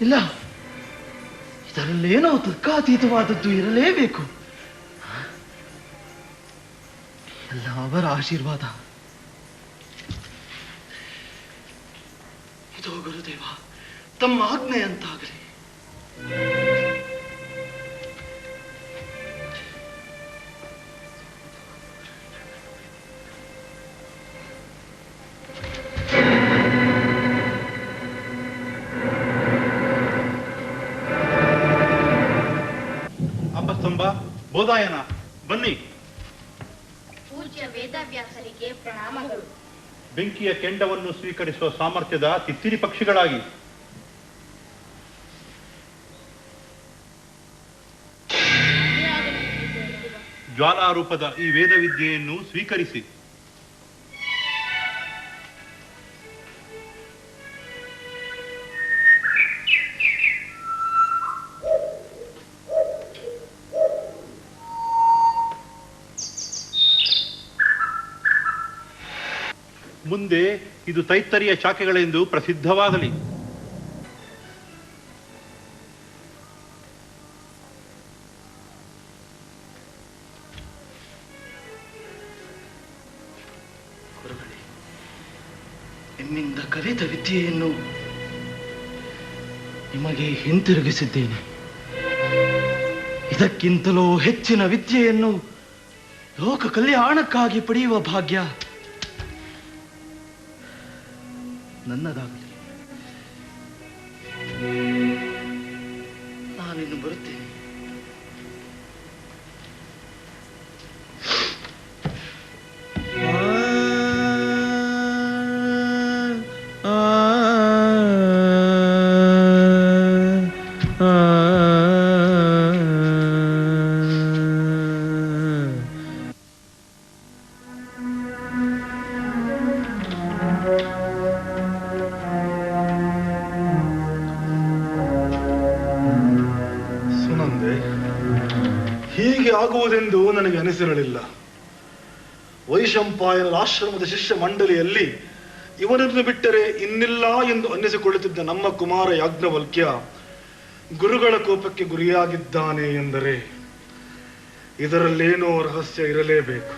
ಇಲ್ಲ, ಇದರಲ್ಲೇನೋ ತರ್ಕಾತೀತವಾದದ್ದು ಇರಲೇಬೇಕು. ಎಲ್ಲ ಅವರ ಆಶೀರ್ವಾದ. ಇದು ಗುರುದೇವ, ತಮ್ಮ ಆಜ್ಞೆಯಂತಾಗಲಿ. ಅಪಸ್ತಂಭ, ಬೋಧಾಯನ, ಬನ್ನಿ. ಪೂಜ್ಯ ವೇದವ್ಯಾಸರಿಗೆ ಪ್ರಣಾಮಗಳು. ಬೆಂಕಿಯ ಕೆಂಡವನ್ನು ಸ್ವೀಕರಿಸುವ ಸಾಮರ್ಥ್ಯದ ತಿತ್ತಿರಿ ಪಕ್ಷಿಗಳಾಗಿ ಜ್ವಾಲಾರೂಪದ ಈ ವೇದ ವಿದ್ಯೆಯನ್ನು ಸ್ವೀಕರಿಸಿ. ಮುಂದೆ ಇದು ತೈತ್ತರಿಯ ಶಾಖೆಗಳೆಂದು ಪ್ರಸಿದ್ಧವಾಗಲಿ. ನಿಮ್ಮಿಂದ ಕಲಿತ ವಿದ್ಯೆಯನ್ನು ನಿಮಗೆ ಹಿಂತಿರುಗಿಸಿದ್ದೇನೆ. ಇದಕ್ಕಿಂತಲೂ ಹೆಚ್ಚಿನ ವಿದ್ಯೆಯನ್ನು ಲೋಕ ಕಲ್ಯಾಣಕ್ಕಾಗಿ ಪಡೆಯುವ ಭಾಗ್ಯ ನನ್ನದಾಗಲಿ. ನಾನಿನ್ನು ಬರುತ್ತೇನೆ. ಹೀಗೆ ಆಗುವುದೆಂದು ನನಗೆ ಅನಿಸಿರಲಿಲ್ಲ. ವೈಶಂಪಾಯನರ ಆಶ್ರಮದ ಶಿಷ್ಯ ಮಂಡಳಿಯಲ್ಲಿ ಇವನನ್ನು ಬಿಟ್ಟರೆ ಇನ್ನಿಲ್ಲ ಎಂದು ಅನ್ನಿಸಿಕೊಳ್ಳುತ್ತಿದ್ದ ನಮ್ಮ ಕುಮಾರ ಯಾಜ್ಞವಲ್ಕ್ಯ ಗುರುಗಳ ಕೋಪಕ್ಕೆ ಗುರಿಯಾಗಿದ್ದಾನೆ ಎಂದರೆ ಇದರಲ್ಲೇನೋ ರಹಸ್ಯ ಇರಲೇಬೇಕು.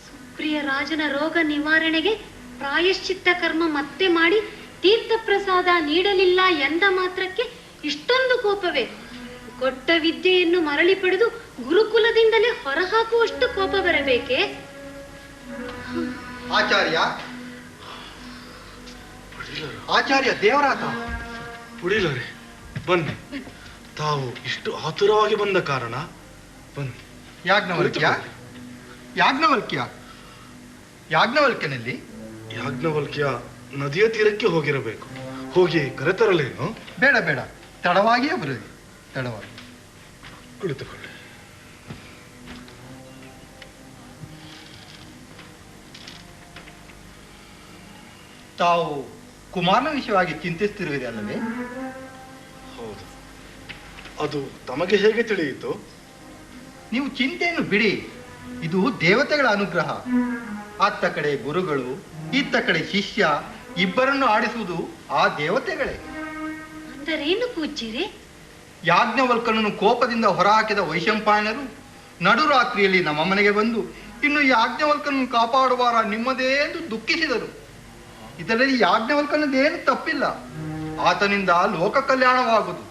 ಸುಪ್ರಿಯ ರಾಜನ ರೋಗ ನಿವಾರಣೆಗೆ ಪ್ರಾಯಶ್ಚಿತ್ತ ಕರ್ಮ ಮತ್ತೆ ಮಾಡಿ ತೀರ್ಥ ಪ್ರಸಾದ ನೀಡಲಿಲ್ಲ ಎಂದ ಮಾತ್ರಕ್ಕೆ ಇಷ್ಟೊಂದು ಕೋಪವೇ? ಕೊಟ್ಟ ವಿದ್ಯೆಯನ್ನು ಮರಳಿ ಪಡೆದು ಗುರುಕುಲದಿಂದಲೇ ಹೊರಹಾಕುವಷ್ಟು ಕೋಪ ಬರಬೇಕೆ? ಆಚಾರ್ಯ ದೇವರಾತ ಪುಡಿಲರೆ ಬನ್ನಿ. ತಾವು ಇಷ್ಟು ಆತುರವಾಗಿ ಬಂದ ಕಾರಣ ಬನ್ನಿ. ಯಾಜ್ಞವಲ್ಕ್ಯನಲ್ಲಿ ಯಾಜ್ಞವಲ್ಕ್ಯ ನದಿಯ ತೀರಕ್ಕೆ ಹೋಗಿರಬೇಕು. ಹೋಗಿ ಕರೆತರಲೇನು? ಬೇಡ ಬೇಡ, ತಡವಾಗಿಯೇ ಬರಲಿ. ತಡವಾಗಿ ಕುಳಿತುಕೊಳ್ಳಿ. ತಾವು ಕುಮಾರನ ವಿಷಯವಾಗಿ ಚಿಂತಿಸುತ್ತಿರುವಿರಿ ಅಲ್ಲವೇ? ಹೌದು. ಅದು ತಮಗೆ ಹೇಗೆ ತಿಳಿಯಿತು? ನೀವು ಚಿಂತೆಯನ್ನು ಬಿಡಿ. ಇದು ದೇವತೆಗಳ ಅನುಗ್ರಹ. ಅತ್ತ ಕಡೆ ಗುರುಗಳು, ಇತ್ತ ಕಡೆ ಶಿಷ್ಯ, ಇಬ್ಬರನ್ನು ಆಡಿಸುವುದು ಆ ದೇವತೆಗಳೇ. ಅಂದರೇನು ಪೂಜ್ಯರೇ? ಯಾಜ್ಞವಲ್ಕನನ್ನು ಕೋಪದಿಂದ ಹೊರಹಾಕಿದ ವೈಶಂಪಾಯನರು ನಡುರಾತ್ರಿಯಲ್ಲಿ ನಮ್ಮ ಮನೆಗೆ ಬಂದು ಇನ್ನು ಯಾಜ್ಞವಲ್ಕನನ್ನು ಕಾಪಾಡುವಾರ ನಿಮ್ಮದೇ ಎಂದು ದುಃಖಿಸಿದರು. ಇದರಲ್ಲಿ ಯಾಜ್ಞವಲ್ಕನದೇನು ತಪ್ಪಿಲ್ಲ. ಆತನಿಂದ ಲೋಕ ಕಲ್ಯಾಣವಾಗುವುದು.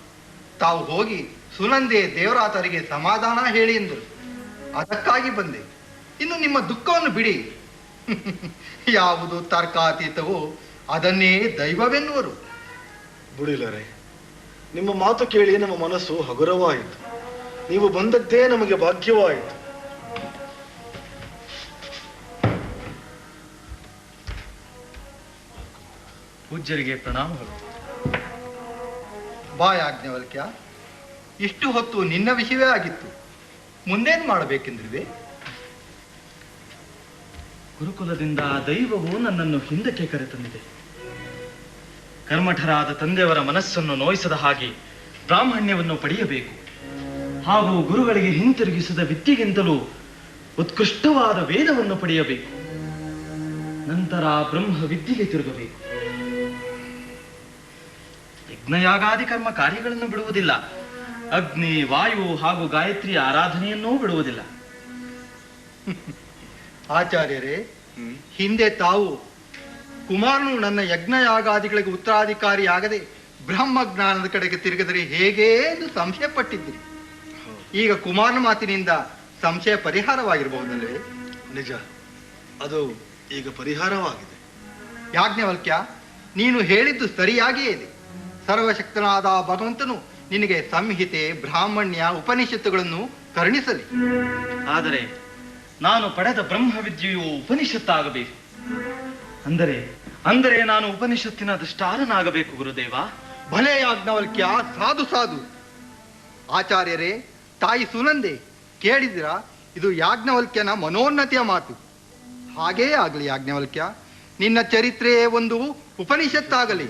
ತಾವು ಹೋಗಿ ಸುನಂದೆ ದೇವರಾತರಿಗೆ ಸಮಾಧಾನ ಹೇಳಿ ಎಂದರು. ಅದಕ್ಕಾಗಿ ಬಂದೆ. ಇನ್ನು ನಿಮ್ಮ ದುಃಖವನ್ನು ಬಿಡಿ. ಯಾವುದು ತರ್ಕಾತೀತವೋ ಅದನ್ನೇ ದೈವವೆನ್ನುವರು. ಬುಡಿಲರೆ, ನಿಮ್ಮ ಮಾತು ಕೇಳಿ ನಮ್ಮ ಮನಸ್ಸು ಹಗುರವಾಯಿತು. ನೀವು ಬಂದದ್ದೇ ನಮಗೆ ಭಾಗ್ಯವಾಯಿತು. ಪೂಜ್ಯರಿಗೆ ಪ್ರಣಾಮಗಳು. ಬಾ ಯಾಜ್ಞವಲ್ಕ್ಯ, ಇಷ್ಟು ಹೊತ್ತು ನಿನ್ನ ವಿಷಯವೇ ಆಗಿತ್ತು. ಮುಂದೇನು ಮಾಡಬೇಕೆಂದ್ರಿವೆ? ಗುರುಕುಲದಿಂದ ದೈವವು ನನ್ನನ್ನು ಹಿಂದಕ್ಕೆ ಕರೆತಂದಿದೆ. ಕರ್ಮಠರಾದ ತಂದೆಯವರ ಮನಸ್ಸನ್ನು ನೋಯಿಸದ ಹಾಗೆ ಬ್ರಾಹ್ಮಣ್ಯವನ್ನು ಪಡೆಯಬೇಕು. ಹಾಗೂ ಗುರುಗಳಿಗೆ ಹಿಂತಿರುಗಿಸಿದ ವಿದ್ಯೆಗಿಂತಲೂ ಉತ್ಕೃಷ್ಟವಾದ ವೇದವನ್ನು ಪಡೆಯಬೇಕು. ನಂತರ ಬ್ರಹ್ಮ ವಿದ್ಯೆಗೆ ತಿರುಗಬೇಕು. ಯಜ್ಞಯಾಗಾದಿ ಕರ್ಮ ಕಾರ್ಯಗಳನ್ನು ಬಿಡುವುದಿಲ್ಲ. ಅಗ್ನಿ, ವಾಯು ಹಾಗೂ ಗಾಯತ್ರಿಯ ಆರಾಧನೆಯನ್ನೂ ಬಿಡುವುದಿಲ್ಲ. ಆಚಾರ್ಯರೇ, ಹಿಂದೆ ತಾವು ಕುಮಾರನು ನನ್ನ ಯಜ್ಞಯಾಗಾದಿಗಳಿಗೆ ಉತ್ತರಾಧಿಕಾರಿಯಾಗದೆ ಬ್ರಹ್ಮಜ್ಞಾನದ ಕಡೆಗೆ ತಿರುಗಿದರೆ ಹೇಗೆ ಎಂದು ಸಂಶಯ ಪಟ್ಟಿದ್ದಿರಿ. ಈಗ ಕುಮಾರನ ಮಾತಿನಿಂದ ಸಂಶಯ ಪರಿಹಾರವಾಗಿರಬಹುದಲ್ಲವೇ? ನಿಜ, ಅದು ಈಗ ಪರಿಹಾರವಾಗಿದೆ. ಯಾಜ್ಞವಲ್ಕ್ಯ, ನೀನು ಹೇಳಿದ್ದು ಸರಿಯಾಗಿಯೇ ಇದೆ. ಸರ್ವಶಕ್ತನಾದ ಭಗವಂತನು ನಿನಗೆ ಸಂಹಿತೆ, ಬ್ರಾಹ್ಮಣ್ಯ, ಉಪನಿಷತ್ತುಗಳನ್ನು ಕರುಣಿಸಲಿ. ಆದರೆ ನಾನು ಪಡೆದ ಬ್ರಹ್ಮವಿದ್ಯೆಯು ಉಪನಿಷತ್ತಾಗಬೇಕು. ಅಂದರೆ ನಾನು ಉಪನಿಷತ್ತಿನ ದೃಷ್ಟಾರನಾಗಬೇಕು ಗುರುದೇವ. ಭಲೆ ಯಾಜ್ಞವಲ್ಕ್ಯ, ಸಾಧು ಸಾಧು. ಆಚಾರ್ಯರೇ, ತಾಯಿ ಸುನಂದೆ ಕೇಳಿದಿರಾ? ಇದು ಯಾಜ್ಞವಲ್ಕ್ಯನ ಮನೋನ್ನತಿಯ ಮಾತು. ಹಾಗೇ ಆಗಲಿ ಯಾಜ್ಞವಲ್ಕ್ಯ. ನಿನ್ನ ಚರಿತ್ರೆಯೇ ಒಂದು ಉಪನಿಷತ್ತಾಗಲಿ.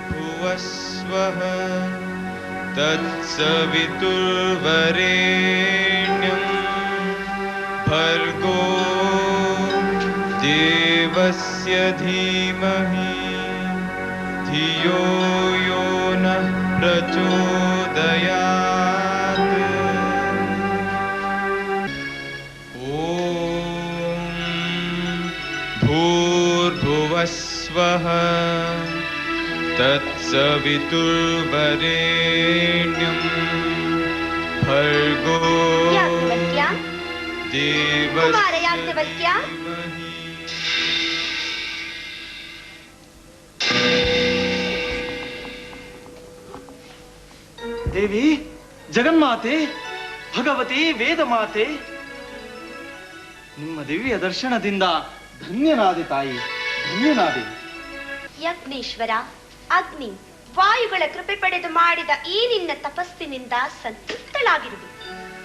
ಭೂರ್ಭುವಸ್ವಃ ತತ್ಸವಿತುರ್ವರೆಣ್ಯಂ ಭರ್ಗೋ ದೇವಸ್ಯ ಧೀಮಹಿ ಧಿಯೋ ಯೋ ನಃ ಪ್ರಚೋದಯಾತ್. ಓಂ ಭೂರ್ಭುವಸ್ವಃ ತತ್ಸವಿತುರ್ವರೆಣ್ಯಂ ಭರ್ಗೋ ದೇವಸ್ಯ ದೇವಿ, ಜಗನ್ಮಾತೆ, ಭಗವತಿ, ವೇದಮಾತೆ, ನಿಮ್ಮ ದಿವ್ಯ ದರ್ಶನದಿಂದ ಧನ್ಯನಾದೆ ತಾಯಿ, ಧನ್ಯನಾದೆ. ಯಜ್ಞೇಶ್ವರ, ಅಗ್ನಿ, ವಾಯುಗಳ ಕೃಪೆ ಪಡೆದು ಮಾಡಿದ ಈ ನಿನ್ನ ತಪಸ್ಸಿನಿಂದ ಸಂತೃಪ್ತಳಾಗಿರುವೆ.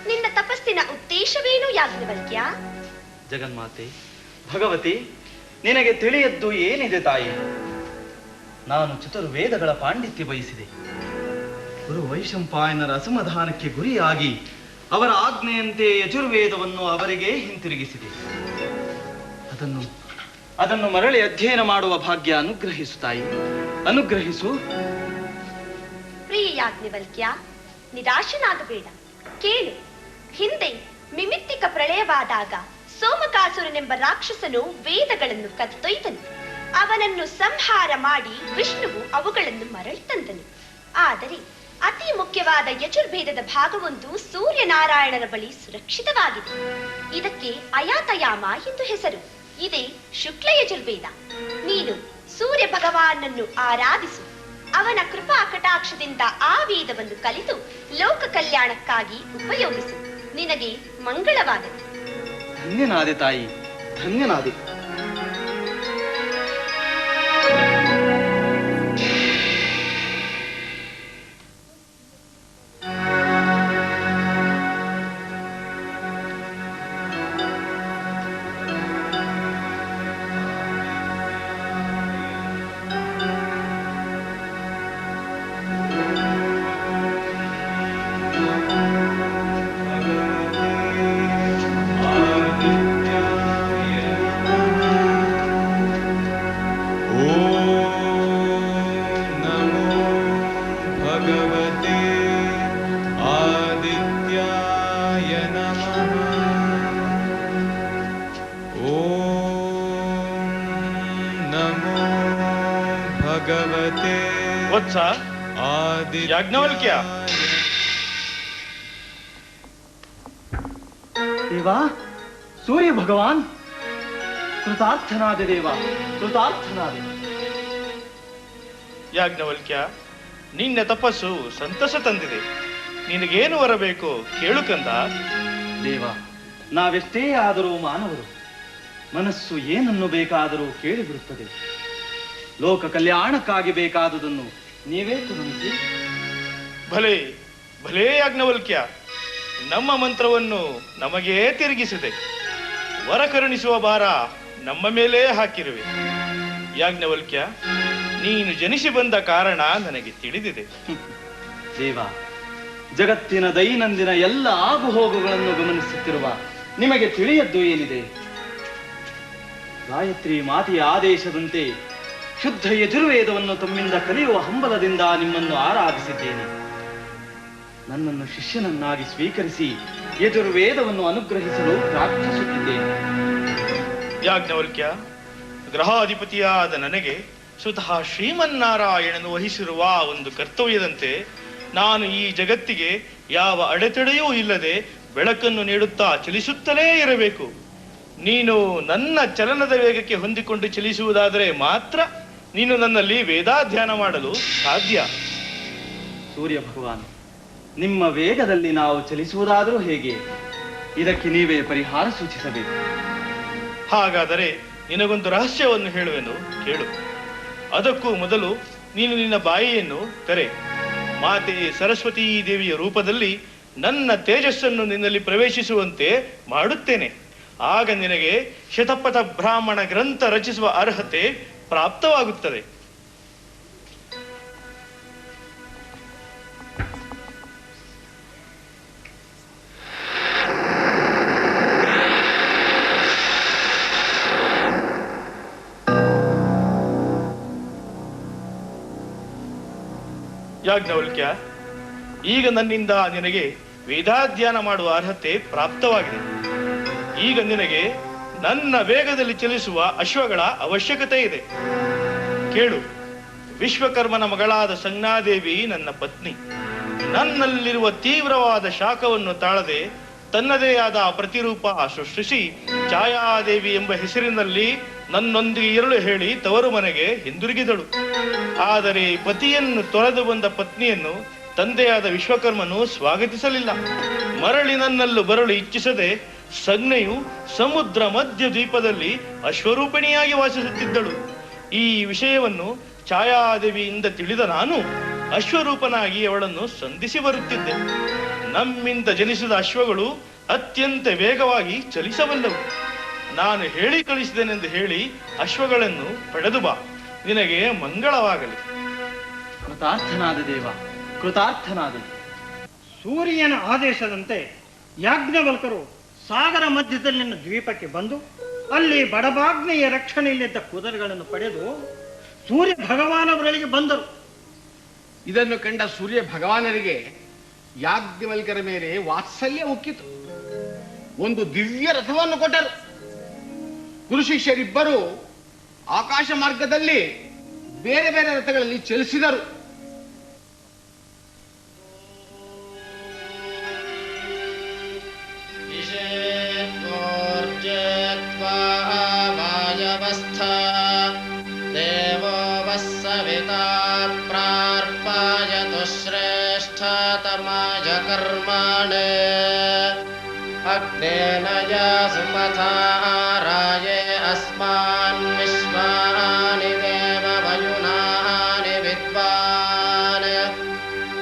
ನಿನ್ನ ತಪಸ್ಸಿನ ಉದ್ದೇಶವೇನು ಯಾಜ್ಞವಲ್ಕ್ಯ? ಜಗನ್ಮಾತೆ, ಭಗವತಿ, ನಿನಗೆ ತಿಳಿಯದ್ದು ಏನಿದೆ ತಾಯಿ? ನಾನು ಚತುರ್ವೇದಗಳ ಪಾಂಡಿತ್ಯ ಬಯಸಿದೆ. ಗುರು ವೈಶಂಪಾಯನರ ಅಸಮಾಧಾನಕ್ಕೆ ಗುರಿಯಾಗಿ ಅವರ ಆಜ್ಞೆಯಂತೆ ಯಜುರ್ವೇದವನ್ನು ಅವರಿಗೆ ಹಿಂತಿರುಗಿಸಿದೆ. ಅದನ್ನು ಮರಳಿ ಅಧ್ಯಯನ ಮಾಡುವ ಭಾಗ್ಯ ಅನುಗ್ರಹಿಸು ತಾಯಿ, ಅನುಗ್ರಹಿಸು. ಪ್ರಿಯ ಯಾಜ್ಞವಲ್ಕ್ಯ, ನಿರಾಶನಾಗಬೇಡ. ಕೇಳು, ಹಿಂದೆ ಮಿಮಿತ್ತಿಕ ಪ್ರಳಯವಾದಾಗ ಸೋಮಕಾಸುರನೆಂಬ ರಾಕ್ಷಸನು ವೇದಗಳನ್ನು ಕತ್ತೊಯ್ದನು. ಅವನನ್ನು ಸಂಹಾರ ಮಾಡಿ ವಿಷ್ಣುವು ಅವುಗಳನ್ನು ಮರಳಿ ತಂದನು. ಆದರೆ ಅತಿ ಮುಖ್ಯವಾದ ಯಜುರ್ವೇದದ ಭಾಗವೊಂದು ಸೂರ್ಯನಾರಾಯಣನ ಬಳಿ ಸುರಕ್ಷಿತವಾಗಿದೆ. ಇದಕ್ಕೆ ಅಯಾತಯಾಮ ಎಂದು ಹೆಸರು. ಇದೇ ಶುಕ್ಲ ಯಜುರ್ವೇದ. ನೀನು ಸೂರ್ಯ ಭಗವಾನನ್ನು ಆರಾಧಿಸು. ಅವನ ಕೃಪಾ ಕಟಾಕ್ಷದಿಂದ ಆ ವೇದವನ್ನು ಕಲಿತು ಲೋಕ ಕಲ್ಯಾಣಕ್ಕಾಗಿ ಉಪಯೋಗಿಸು. ನಿನಗೆ ಮಂಗಳವಾಗಲಿ. ಧನ್ಯನಾದೆ ತಾಯಿ, ಧನ್ಯನಾದೆ. ಯಾಜ್ಞವಲ್ಕ್ಯ, ದೇವಾ, ಸೂರ್ಯ ಭಗವಾನ್, ಕೃತಾರ್ಥನಾದೆ ದೇವ, ಕೃತಾರ್ಥನಾದೆ. ಯಾಜ್ಞವಲ್ಕ್ಯ, ನಿನ್ನ ತಪಸ್ಸು ಸಂತಸ ತಂದಿದೆ. ನಿನಗೇನು ಬರಬೇಕು ಕೇಳು ಕಂದ. ದೇವ, ನಾವೆಷ್ಟೇ ಆದರೂ ಮಾನವರು. ಮನಸ್ಸು ಏನನ್ನು ಬೇಕಾದರೂ ಕೇಳಿಬಿಡುತ್ತದೆ. ಲೋಕ ಕಲ್ಯಾಣಕ್ಕಾಗಿ ಬೇಕಾದುದನ್ನು ನೀವೇ ಕರುಣಿಸಿ. ಭಲೇ ಭಲೇ ಯಾಜ್ಞವಲ್ಕ್ಯ, ನಮ್ಮ ಮಂತ್ರವನ್ನು ನಮಗೇ ತಿರುಗಿಸಿದೆ. ವರ ಕರುಣಿಸುವ ಭಾರ ನಮ್ಮ ಮೇಲೇ ಹಾಕಿರುವೆ. ಯಾಜ್ಞವಲ್ಕ್ಯ, ನೀನು ಜನಿಸಿ ಬಂದ ಕಾರಣ ನನಗೆ ತಿಳಿದಿದೆ. ದೇವ, ಜಗತ್ತಿನ ದೈನಂದಿನ ಎಲ್ಲ ಆಗುಹೋಗುಗಳನ್ನು ಗಮನಿಸುತ್ತಿರುವ ನಿಮಗೆ ತಿಳಿಯದ್ದು ಏನಿದೆ? ಗಾಯತ್ರಿ ಮಾತೆಯ ಆದೇಶದಂತೆ ಶುದ್ಧ ಯಜುರ್ವೇದವನ್ನು ತಮ್ಮಿಂದ ಕಲಿಯುವ ಹಂಬಲದಿಂದ ನಿಮ್ಮನ್ನು ಆರಾಧಿಸಿದ್ದೇನೆ. ನನ್ನನ್ನು ಶಿಷ್ಯನನ್ನಾಗಿ ಸ್ವೀಕರಿಸಿ ಯಜುರ್ವೇದವನ್ನು ಅನುಗ್ರಹಿಸಲು ಪ್ರಾರ್ಥಿಸುತ್ತಿದ್ದೇನೆ. ಯಾಜ್ಞವಲ್ಕ್ಯ, ಗ್ರಹಾಧಿಪತಿಯಾದ ನನಗೆ ಸ್ವತಃ ಶ್ರೀಮನ್ನಾರಾಯಣನು ವಹಿಸಿರುವ ಒಂದು ಕರ್ತವ್ಯದಂತೆ ನಾನು ಈ ಜಗತ್ತಿಗೆ ಯಾವ ಅಡೆತಡೆಯೂ ಇಲ್ಲದೆ ಬೆಳಕನ್ನು ನೀಡುತ್ತಾ ಚಲಿಸುತ್ತಲೇ ಇರಬೇಕು. ನೀನು ನನ್ನ ಚಲನದ ವೇಗಕ್ಕೆ ಹೊಂದಿಕೊಂಡು ಚಲಿಸುವುದಾದರೆ ಮಾತ್ರ ನೀನು ನನ್ನಲ್ಲಿ ವೇದಾಧ್ಯಯನ ಮಾಡಲು ಸಾಧ್ಯ. ಸೂರ್ಯ ಭಗವಾನ್, ನಿಮ್ಮ ವೇಗದಲ್ಲಿ ನಾವು ಚಲಿಸುವುದಾದರೂ ಹೇಗೆ? ಇದಕ್ಕೆ ನೀವೇ ಪರಿಹಾರ ಸೂಚಿಸಬೇಕು. ಹಾಗಾದರೆ ನಿನಗೊಂದು ರಹಸ್ಯವನ್ನು ಹೇಳುವೆನು, ಕೇಳು. ಅದಕ್ಕೂ ಮೊದಲು ನೀನು ನಿನ್ನ ಬಾಯಿಯನ್ನು ತೆರೆ. ಮಾತೆ ಸರಸ್ವತೀ ದೇವಿಯ ರೂಪದಲ್ಲಿ ನನ್ನ ತೇಜಸ್ಸನ್ನು ನಿನ್ನಲ್ಲಿ ಪ್ರವೇಶಿಸುವಂತೆ ಮಾಡುತ್ತೇನೆ. ಆಗ ನಿನಗೆ ಶತಪಥ ಬ್ರಾಹ್ಮಣ ಗ್ರಂಥ ರಚಿಸುವ ಅರ್ಹತೆ ಪ್ರಾಪ್ತವಾಗುತ್ತದೆ. ಯಾಜ್ಞವಲ್ಕ್ಯ, ಈಗ ನನ್ನಿಂದ ನಿನಗೆ ವೇದಾಧ್ಯಯನ ಮಾಡುವ ಅರ್ಹತೆ ಪ್ರಾಪ್ತವಾಗಿದೆ. ಈಗ ನಿನಗೆ ನನ್ನ ವೇಗದಲ್ಲಿ ಚಲಿಸುವ ಅಶ್ವಗಳ ಅವಶ್ಯಕತೆ ಇದೆ. ಕೇಳು, ವಿಶ್ವಕರ್ಮನ ಮಗಳಾದ ಸಂಜ್ಞಾದೇವಿ ನನ್ನ ಪತ್ನಿ. ನನ್ನಲ್ಲಿರುವ ತೀವ್ರವಾದ ಶಾಖವನ್ನು ತಾಳದೆ ತನ್ನದೇ ಆದ ಪ್ರತಿರೂಪ ಸೃಷ್ಟಿಸಿ ಛಾಯಾದೇವಿ ಎಂಬ ಹೆಸರಿನಲ್ಲಿ ನನ್ನೊಂದಿಗೆ ಇರಲು ಹೇಳಿ ತವರು ಮನೆಗೆ ಹಿಂದಿರುಗಿದಳು. ಆದರೆ ಪತಿಯನ್ನು ತೊರೆದು ಬಂದ ಪತ್ನಿಯನ್ನು ತಂದೆಯಾದ ವಿಶ್ವಕರ್ಮನು ಸ್ವಾಗತಿಸಲಿಲ್ಲ. ಮರಳಿ ನನ್ನಲ್ಲೂ ಬರಲು ಇಚ್ಛಿಸದೆ ಸಂಜ್ಞೆಯು ಸಮುದ್ರ ಮಧ್ಯ ದ್ವೀಪದಲ್ಲಿ ಅಶ್ವರೂಪಿಣಿಯಾಗಿ ವಾಸಿಸುತ್ತಿದ್ದಳು. ಈ ವಿಷಯವನ್ನು ಛಾಯಾದೇವಿಯಿಂದ ತಿಳಿದ ನಾನು ಅಶ್ವರೂಪನಾಗಿ ಅವಳನ್ನು ಸಂಧಿಸಿ ಬರುತ್ತಿದ್ದೆ. ನಮ್ಮಿಂದ ಜನಿಸಿದ ಅಶ್ವಗಳು ಅತ್ಯಂತ ವೇಗವಾಗಿ ಚಲಿಸಬಲ್ಲವು. ನಾನು ಹೇಳಿ ಕಳಿಸಿದೆನೆಂದು ಹೇಳಿ ಅಶ್ವಗಳನ್ನು ಪಡೆದು ಬಾ, ನಿನಗೆ ಮಂಗಳವಾಗಲಿ. ಕೃತಾರ್ಥನಾದ ದೇವ, ಕೃತಾರ್ಥನಾದನು. ಸೂರ್ಯನ ಆದೇಶದಂತೆ ಯಾಜ್ಞವಲ್ಕರು ಸಾಗರ ಮಧ್ಯದಲ್ಲಿನ ದ್ವೀಪಕ್ಕೆ ಬಂದು ಅಲ್ಲಿ ಬಡಬಾಗ್ನೆಯ ರಕ್ಷಣೆಯಲ್ಲಿದ್ದ ಕುದುರೆಗಳನ್ನು ಪಡೆದು ಸೂರ್ಯ ಭಗವಾನವರೊಳಗೆ ಬಂದರು. ಇದನ್ನು ಕಂಡ ಸೂರ್ಯ ಭಗವಾನರಿಗೆ ಯಾಜ್ಞವಲ್ಕರ ಮೇಲೆ ವಾತ್ಸಲ್ಯ ಉಕ್ಕಿತು. ಒಂದು ದಿವ್ಯ ರಥವನ್ನು ಕೊಟ್ಟರು. ಗುರು ಶಿಷ್ಯರಿಬ್ಬರು ಆಕಾಶ ಮಾರ್ಗದಲ್ಲಿ ಬೇರೆ ಬೇರೆ ರಥಗಳಲ್ಲಿ ಚಲಿಸಿದರು. ದೇವೋ ವಸ್ಸವಿತಾ ಪ್ರಾರ್ಪಯತು ಶ್ರೇಷ್ಠತಮಾಯ ಕರ್ಮಾಣೇ ಅಗ್ನೇನ ಸುಮಥಾ ರಾಯೇ ಅಸ್ಮಾನ್ ವಿಶ್ವಾನಿ ದೇವವಯುನಾನಿ ವಿದ್ವಾನ್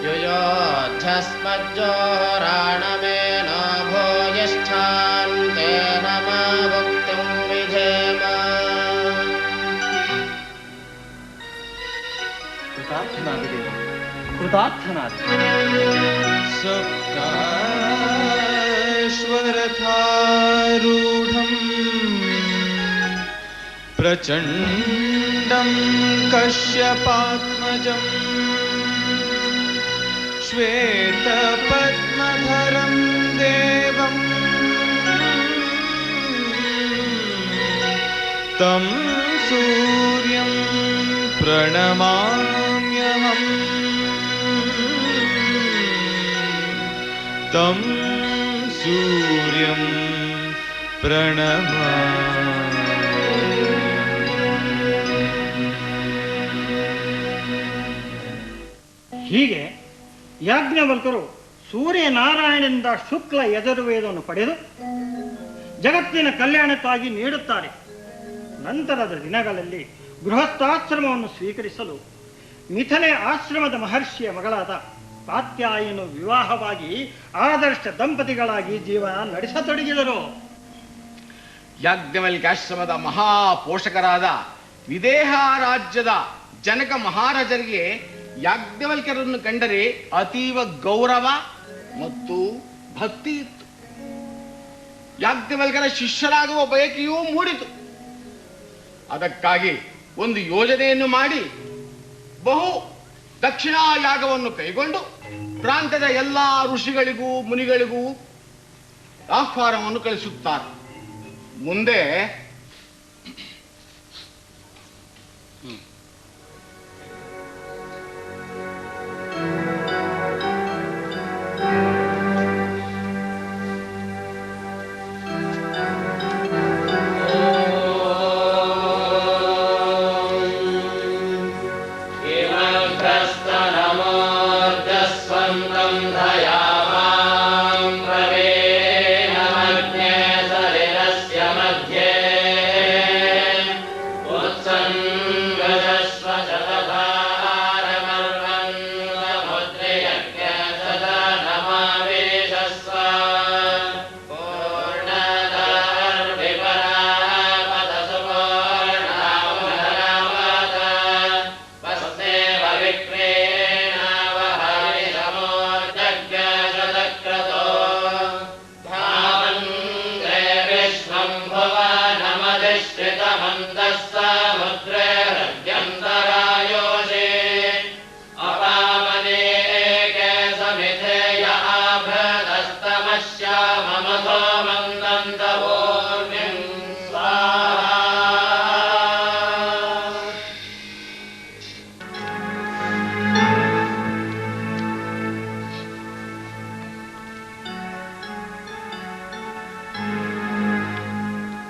ಯುಯೋಧ್ಯಸ್ಮಜ್ಜೋರಾಣಮೇನ ಭೂಯಿಷ್ಠಾನ್ ತೇನ ಮಾ ಭುಕ್ತಿಂ ವಿಧೇಮ. ಕೃತಾರ್ಥನಾದ ಸಪ್ತಾಶ್ವರಥಾರೂಢಂ ಪ್ರಚಂಡಂ ಕಶ್ಯಪಾತ್ಮಜಂ ಶ್ವೇತಪದ್ಮಧರಂ ದೇವಂ तं सूर्यं प्रणमाम्यहम् तं सूर्यं ಹೀಗೆ ಯಾಜ್ಞವಲ್ಕರು ಸೂರ್ಯನಾರಾಯಣನಿಂದ ಶುಕ್ಲ ಯಜುರ್ವೇದವನ್ನು ಪಡೆದು ಜಗತ್ತಿನ ಕಲ್ಯಾಣಕ್ಕಾಗಿ ನೀಡುತ್ತಾರೆ. ನಂತರದ ದಿನಗಳಲ್ಲಿ ಗೃಹಸ್ಥಾಶ್ರಮವನ್ನು ಸ್ವೀಕರಿಸಲು ಮಿಥಿಲೆ ಆಶ್ರಮದ ಮಹರ್ಷಿಯ ಮಗಳಾದ ಕಾತ್ಯಾಯನು ವಿವಾಹವಾಗಿ ಆದರ್ಶ ದಂಪತಿಗಳಾಗಿ ಜೀವನ ನಡೆಸತೊಡಗಿದರು. ಯಾಜ್ಞವಲ್ಕ್ಯಾಶ್ರಮದ ಮಹಾಪೋಷಕರಾದ ವಿದೇಹ ರಾಜ್ಯದ ಜನಕ ಮಹಾರಾಜರಿಗೆ ಯಾಜ್ಞವಲ್ಕ್ಯರನ್ನು ಕಂಡರೆ ಅತೀವ ಗೌರವ ಮತ್ತು ಭಕ್ತಿ ಇತ್ತು. ಯಾಜ್ಞವಲ್ಕ್ಯರ ಶಿಷ್ಯರಾಗುವ ಬಯಕೆಯೂ ಮೂಡಿತು. ಅದಕ್ಕಾಗಿ ಒಂದು ಯೋಜನೆಯನ್ನು ಮಾಡಿ ಬಹು ದಕ್ಷಿಣಾ ಯಾಗವನ್ನು ಕೈಗೊಂಡು ಪ್ರಾಂತ್ಯದ ಎಲ್ಲ ಋಷಿಗಳಿಗೂ ಮುನಿಗಳಿಗೂ ಆಹ್ವಾನವನ್ನು ಕಳಿಸುತ್ತಾರೆ. ಮುಂದೆ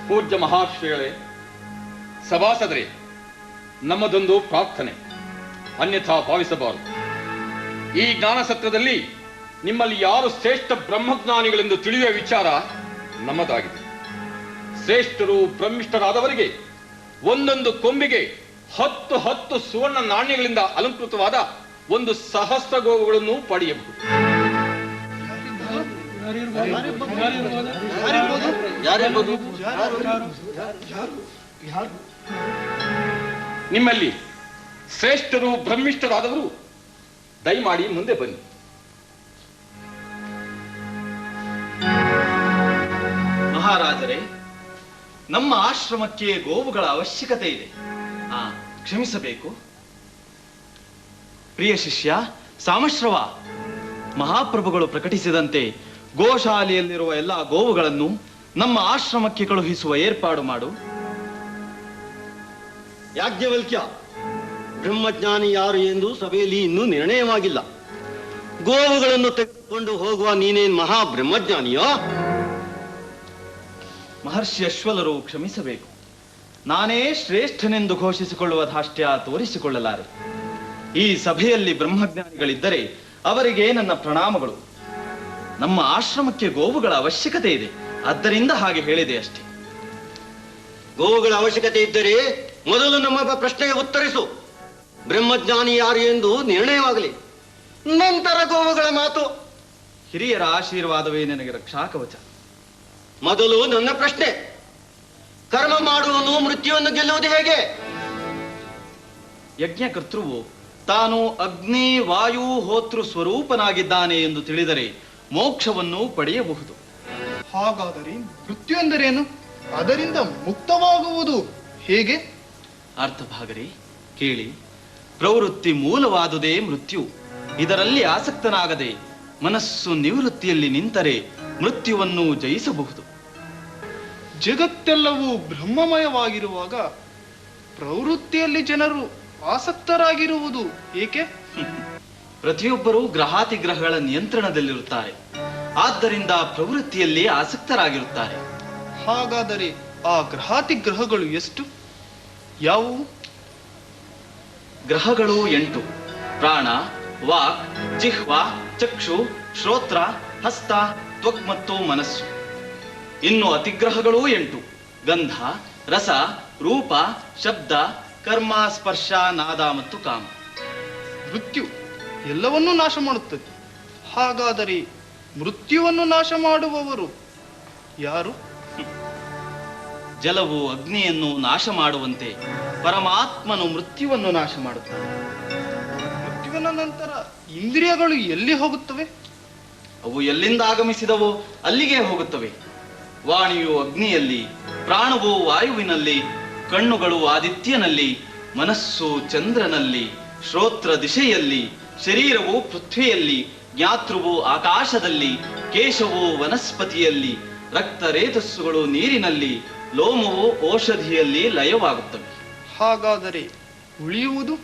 ಪೂಜ್ಯ ಮಹಾಶ್ರೀಗಳೇ, ಸಭಾಸದರೇ, ನಮ್ಮದೊಂದು ಪ್ರಾರ್ಥನೆ, ಅನ್ಯಥಾ ಭಾವಿಸಬಾರದು. ಈ ಜ್ಞಾನ ಸತ್ರದಲ್ಲಿ ನಿಮ್ಮಲ್ಲಿ ಯಾರು ಶ್ರೇಷ್ಠ ಬ್ರಹ್ಮಜ್ಞಾನಿಗಳೆಂದು ತಿಳಿಯುವ ವಿಚಾರ ನಮ್ಮದಾಗಿದೆ. ಶ್ರೇಷ್ಠರು ಬ್ರಹ್ಮಿಷ್ಠರಾದವರಿಗೆ ಒಂದೊಂದು ಕೊಂಬಿಗೆ 10 ಸುವರ್ಣ ನಾಣ್ಯಗಳಿಂದ ಅಲಂಕೃತವಾದ ಒಂದು ಸಹಸ್ರ ಗೋವುಗಳನ್ನು ಪಡೆಯಬಹುದು. ನಿಮ್ಮಲ್ಲಿ ಶ್ರೇಷ್ಠರು ಬ್ರಹ್ಮಿಷ್ಠರಾದವರು ದಯಮಾಡಿ ಮುಂದೆ ಬನ್ನಿ. ಮಹಾರಾಜರೇ, ನಮ್ಮ ಆಶ್ರಮಕ್ಕೆ ಗೋವುಗಳ ಅವಶ್ಯಕತೆ ಇದೆ. ಕ್ಷಮಿಸಬೇಕು. ಪ್ರಿಯ ಶಿಷ್ಯ ಸಾಮಶ್ರವ, ಮಹಾಪ್ರಭುಗಳು ಪ್ರಕಟಿಸಿದಂತೆ ಗೋಶಾಲೆಯಲ್ಲಿರುವ ಎಲ್ಲ ಗೋವುಗಳನ್ನು ನಮ್ಮ ಆಶ್ರಮಕ್ಕೆ ಕಳುಹಿಸುವ ಏರ್ಪಾಡು ಮಾಡು. ಯಾಜ್ಞವಲ್ಕ್ಯ, ಬ್ರಹ್ಮಜ್ಞಾನಿ ಯಾರು ಎಂದು ಸಭೆಯಲ್ಲಿ ಇನ್ನೂ ನಿರ್ಣಯವಾಗಿಲ್ಲ. ಗೋವುಗಳನ್ನು ತೆಗೆದುಕೊಂಡು ಹೋಗುವ ನೀನೇನ್ ಮಹಾ ಬ್ರಹ್ಮಜ್ಞಾನಿಯೋ? ಮಹರ್ಷಿ ಅಶ್ವಲರು ಕ್ಷಮಿಸಬೇಕು. ನಾನೇ ಶ್ರೇಷ್ಠನೆಂದು ಘೋಷಿಸಿಕೊಳ್ಳುವ ಧಾಷ್ಟ್ಯ ತೋರಿಸಿಕೊಳ್ಳಲಾರೆ. ಈ ಸಭೆಯಲ್ಲಿ ಬ್ರಹ್ಮಜ್ಞಾನಿಗಳಿದ್ದರೆ ಅವರಿಗೆ ನನ್ನ ಪ್ರಣಾಮಗಳು. ನಮ್ಮ ಆಶ್ರಮಕ್ಕೆ ಗೋವುಗಳ ಅವಶ್ಯಕತೆ ಇದೆ, ಆದ್ದರಿಂದ ಹಾಗೆ ಹೇಳಿದೆ ಅಷ್ಟೇ. ಗೋವುಗಳ ಅವಶ್ಯಕತೆ ಇದ್ದರೆ ಮೊದಲು ನಮ್ಮ ಪ್ರಶ್ನೆಗೆ ಉತ್ತರಿಸು. ಬ್ರಹ್ಮಜ್ಞಾನಿ ಯಾರು ಎಂದು ನಿರ್ಣಯವಾಗಲಿ, ನಂತರ ಗೋವುಗಳ ಮಾತು. ಹಿರಿಯರ ಆಶೀರ್ವಾದವೇ ನನಗೆ ರಕ್ಷಾಕವಚ. ಮೊದಲು ನನ್ನ ಪ್ರಶ್ನೆ, ಕರ್ಮ ಮಾಡುವನು ಮೃತ್ಯುವನ್ನು ಗೆಲ್ಲುವುದು ಹೇಗೆ? ಯಜ್ಞಕರ್ತೃವು ತಾನು ಅಗ್ನಿ ವಾಯು ಹೋತೃ ಸ್ವರೂಪನಾಗಿದ್ದಾನೆ ಎಂದು ತಿಳಿದರೆ ಮೋಕ್ಷವನ್ನು ಪಡೆಯಬಹುದು. ಹಾಗಾದರೆ ಮೃತ್ಯು ಎಂದರೇನು? ಅದರಿಂದ ಮುಕ್ತವಾಗುವುದು ಹೇಗೆ? ಅರ್ಥಭಾಗರೇ ಕೇಳಿ. ಪ್ರವೃತ್ತಿ ಮೂಲವಾದುದೇ ಮೃತ್ಯು. ಇದರಲ್ಲಿ ಆಸಕ್ತನಾಗದೆ ಮನಸ್ಸು ನಿವೃತ್ತಿಯಲ್ಲಿ ನಿಂತರೆ ಮೃತ್ಯುವನ್ನು ಜಯಿಸಬಹುದು. ಜಗತ್ತೆಲ್ಲವೂ ಬ್ರಹ್ಮಮಯವಾಗಿರುವಾಗ ಪ್ರವೃತ್ತಿಯಲ್ಲಿ ಜನರು ಆಸಕ್ತರಾಗಿರುವುದು ಏಕೆ? ಪ್ರತಿಯೊಬ್ಬರೂ ಗ್ರಹಾತಿಗ್ರಹಗಳ ನಿಯಂತ್ರಣದಲ್ಲಿರುತ್ತಾರೆ, ಆದ್ದರಿಂದ ಪ್ರವೃತ್ತಿಯಲ್ಲಿ ಆಸಕ್ತರಾಗಿರುತ್ತಾರೆ. ಹಾಗಾದರೆ ಆ ಗ್ರಹಾತಿಗ್ರಹಗಳು ಎಷ್ಟು? ಯಾವುವು? ಗ್ರಹಗಳು 8: ಪ್ರಾಣ, ವಾಕ್, ಜಿಹ್ವ, ಚಕ್ಷು, ಶ್ರೋತ್ರ, ಹಸ್ತ, ತ್ವಕ್ ಮತ್ತು ಮನಸ್ಸು. ಇನ್ನು ಅತಿಗ್ರಹಗಳೂ 8: ಗಂಧ, ರಸ, ರೂಪ, ಶಬ್ದ, ಕರ್ಮ, ಸ್ಪರ್ಶ, ನಾದ ಮತ್ತು ಕಾಮ. ಮೃತ್ಯು ಎಲ್ಲವನ್ನೂ ನಾಶ ಮಾಡುತ್ತದೆ. ಹಾಗಾದರೆ ಮೃತ್ಯುವನ್ನು ನಾಶ ಮಾಡುವವರು ಯಾರು? ಜಲವು ಅಗ್ನಿಯನ್ನು ನಾಶ ಮಾಡುವಂತೆ ಪರಮಾತ್ಮನು ಮೃತ್ಯುವನ್ನು ನಾಶ ಮಾಡುತ್ತಾನೆ. ಮೃತ್ಯುವಿನ ನಂತರ ಇಂದ್ರಿಯಗಳು ಎಲ್ಲಿ ಹೋಗುತ್ತವೆ? ಅವು ಎಲ್ಲಿಂದ ಆಗಮಿಸಿದವೋ ಅಲ್ಲಿಗೆ ಹೋಗುತ್ತವೆ. ವಾಣಿಯು ಅಗ್ನಿಯಲ್ಲಿ, ಪ್ರಾಣವು ವಾಯುವಿನಲ್ಲಿ, ಕಣ್ಣುಗಳು ಆದಿತ್ಯನಲ್ಲಿ, ಮನಸ್ಸು ಚಂದ್ರನಲ್ಲಿ, ಶ್ರೋತ್ರ ದಿಶೆಯಲ್ಲಿ, ಶರೀರವು ಪೃಥ್ವಿಯಲ್ಲಿ, ಜ್ಞಾತೃವು ಆಕಾಶದಲ್ಲಿ, ಕೇಶವು ವನಸ್ಪತಿಯಲ್ಲಿ, ರಕ್ತರೇತಸ್ಸುಗಳು ನೀರಿನಲ್ಲಿ, ಲೋಮವು ಔಷಧಿಯಲ್ಲಿ ಲಯವಾಗುತ್ತವೆ. ಹಾಗಾದರೆ ಉಳಿಯುವುದು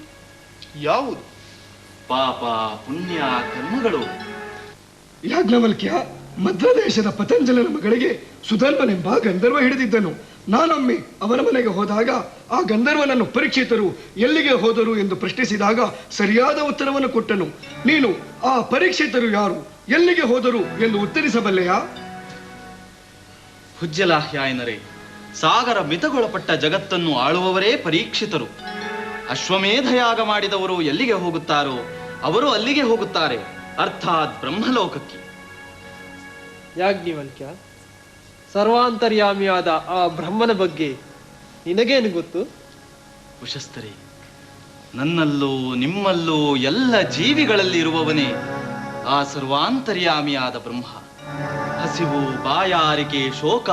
ಯಾವುದು? ಪಾಪ ಪುಣ್ಯ ಕರ್ಮಗಳು. ಯಾಜ್ಞವಲ್ಕ್ಯ, ಮಧ್ಯದೇಶದ ಪತಂಜಲನ ಮಗಳಿಗೆ ಸುಧರ್ಮನೆಂಬ ಗಂಧರ್ವ ಹಿಡಿದಿದ್ದನು. ನಾನೊಮ್ಮೆ ಅವನ ಮನೆಗೆ ಹೋದಾಗ ಆ ಗಂಧರ್ವನನ್ನು ಪರೀಕ್ಷಿತರು ಎಲ್ಲಿಗೆ ಹೋದರು ಎಂದು ಪ್ರಶ್ನಿಸಿದಾಗ ಸರಿಯಾದ ಉತ್ತರವನ್ನು ಕೊಟ್ಟನು. ನೀನು ಆ ಪರೀಕ್ಷಿತರು ಯಾರು, ಎಲ್ಲಿಗೆ ಹೋದರು ಎಂದು ಉತ್ತರಿಸಬಲ್ಲೆಯಾ? ಹುಜ್ಜಲಾಹ್ಯಾಯನರೇ, ಸಾಗರ ಮಿತಗೊಳಪಟ್ಟ ಜಗತ್ತನ್ನು ಆಳುವವರೇ ಪರೀಕ್ಷಿತರು. ಅಶ್ವಮೇಧಯಾಗ ಮಾಡಿದವರು ಎಲ್ಲಿಗೆ ಹೋಗುತ್ತಾರೋ ಅವರು ಅಲ್ಲಿಗೆ ಹೋಗುತ್ತಾರೆ, ಅರ್ಥಾತ್ ಬ್ರಹ್ಮಲೋಕಕ್ಕೆ. ಯಾಜ್ಞವಲ್ಕ್ಯ, ಸರ್ವಾಂತರ್ಯಾಮಿಯಾದ ಆ ಬ್ರಹ್ಮನ ಬಗ್ಗೆ ನಿನಗೇನು ಗೊತ್ತು? ಉಶಸ್ತರೇ, ನನ್ನಲ್ಲೂ ನಿಮ್ಮಲ್ಲೂ ಎಲ್ಲ ಜೀವಿಗಳಲ್ಲಿ ಇರುವವನೇ ಆ ಸರ್ವಾಂತರ್ಯಾಮಿಯಾದ ಬ್ರಹ್ಮ. ಹಸಿವು, ಬಾಯಾರಿಕೆ, ಶೋಕ,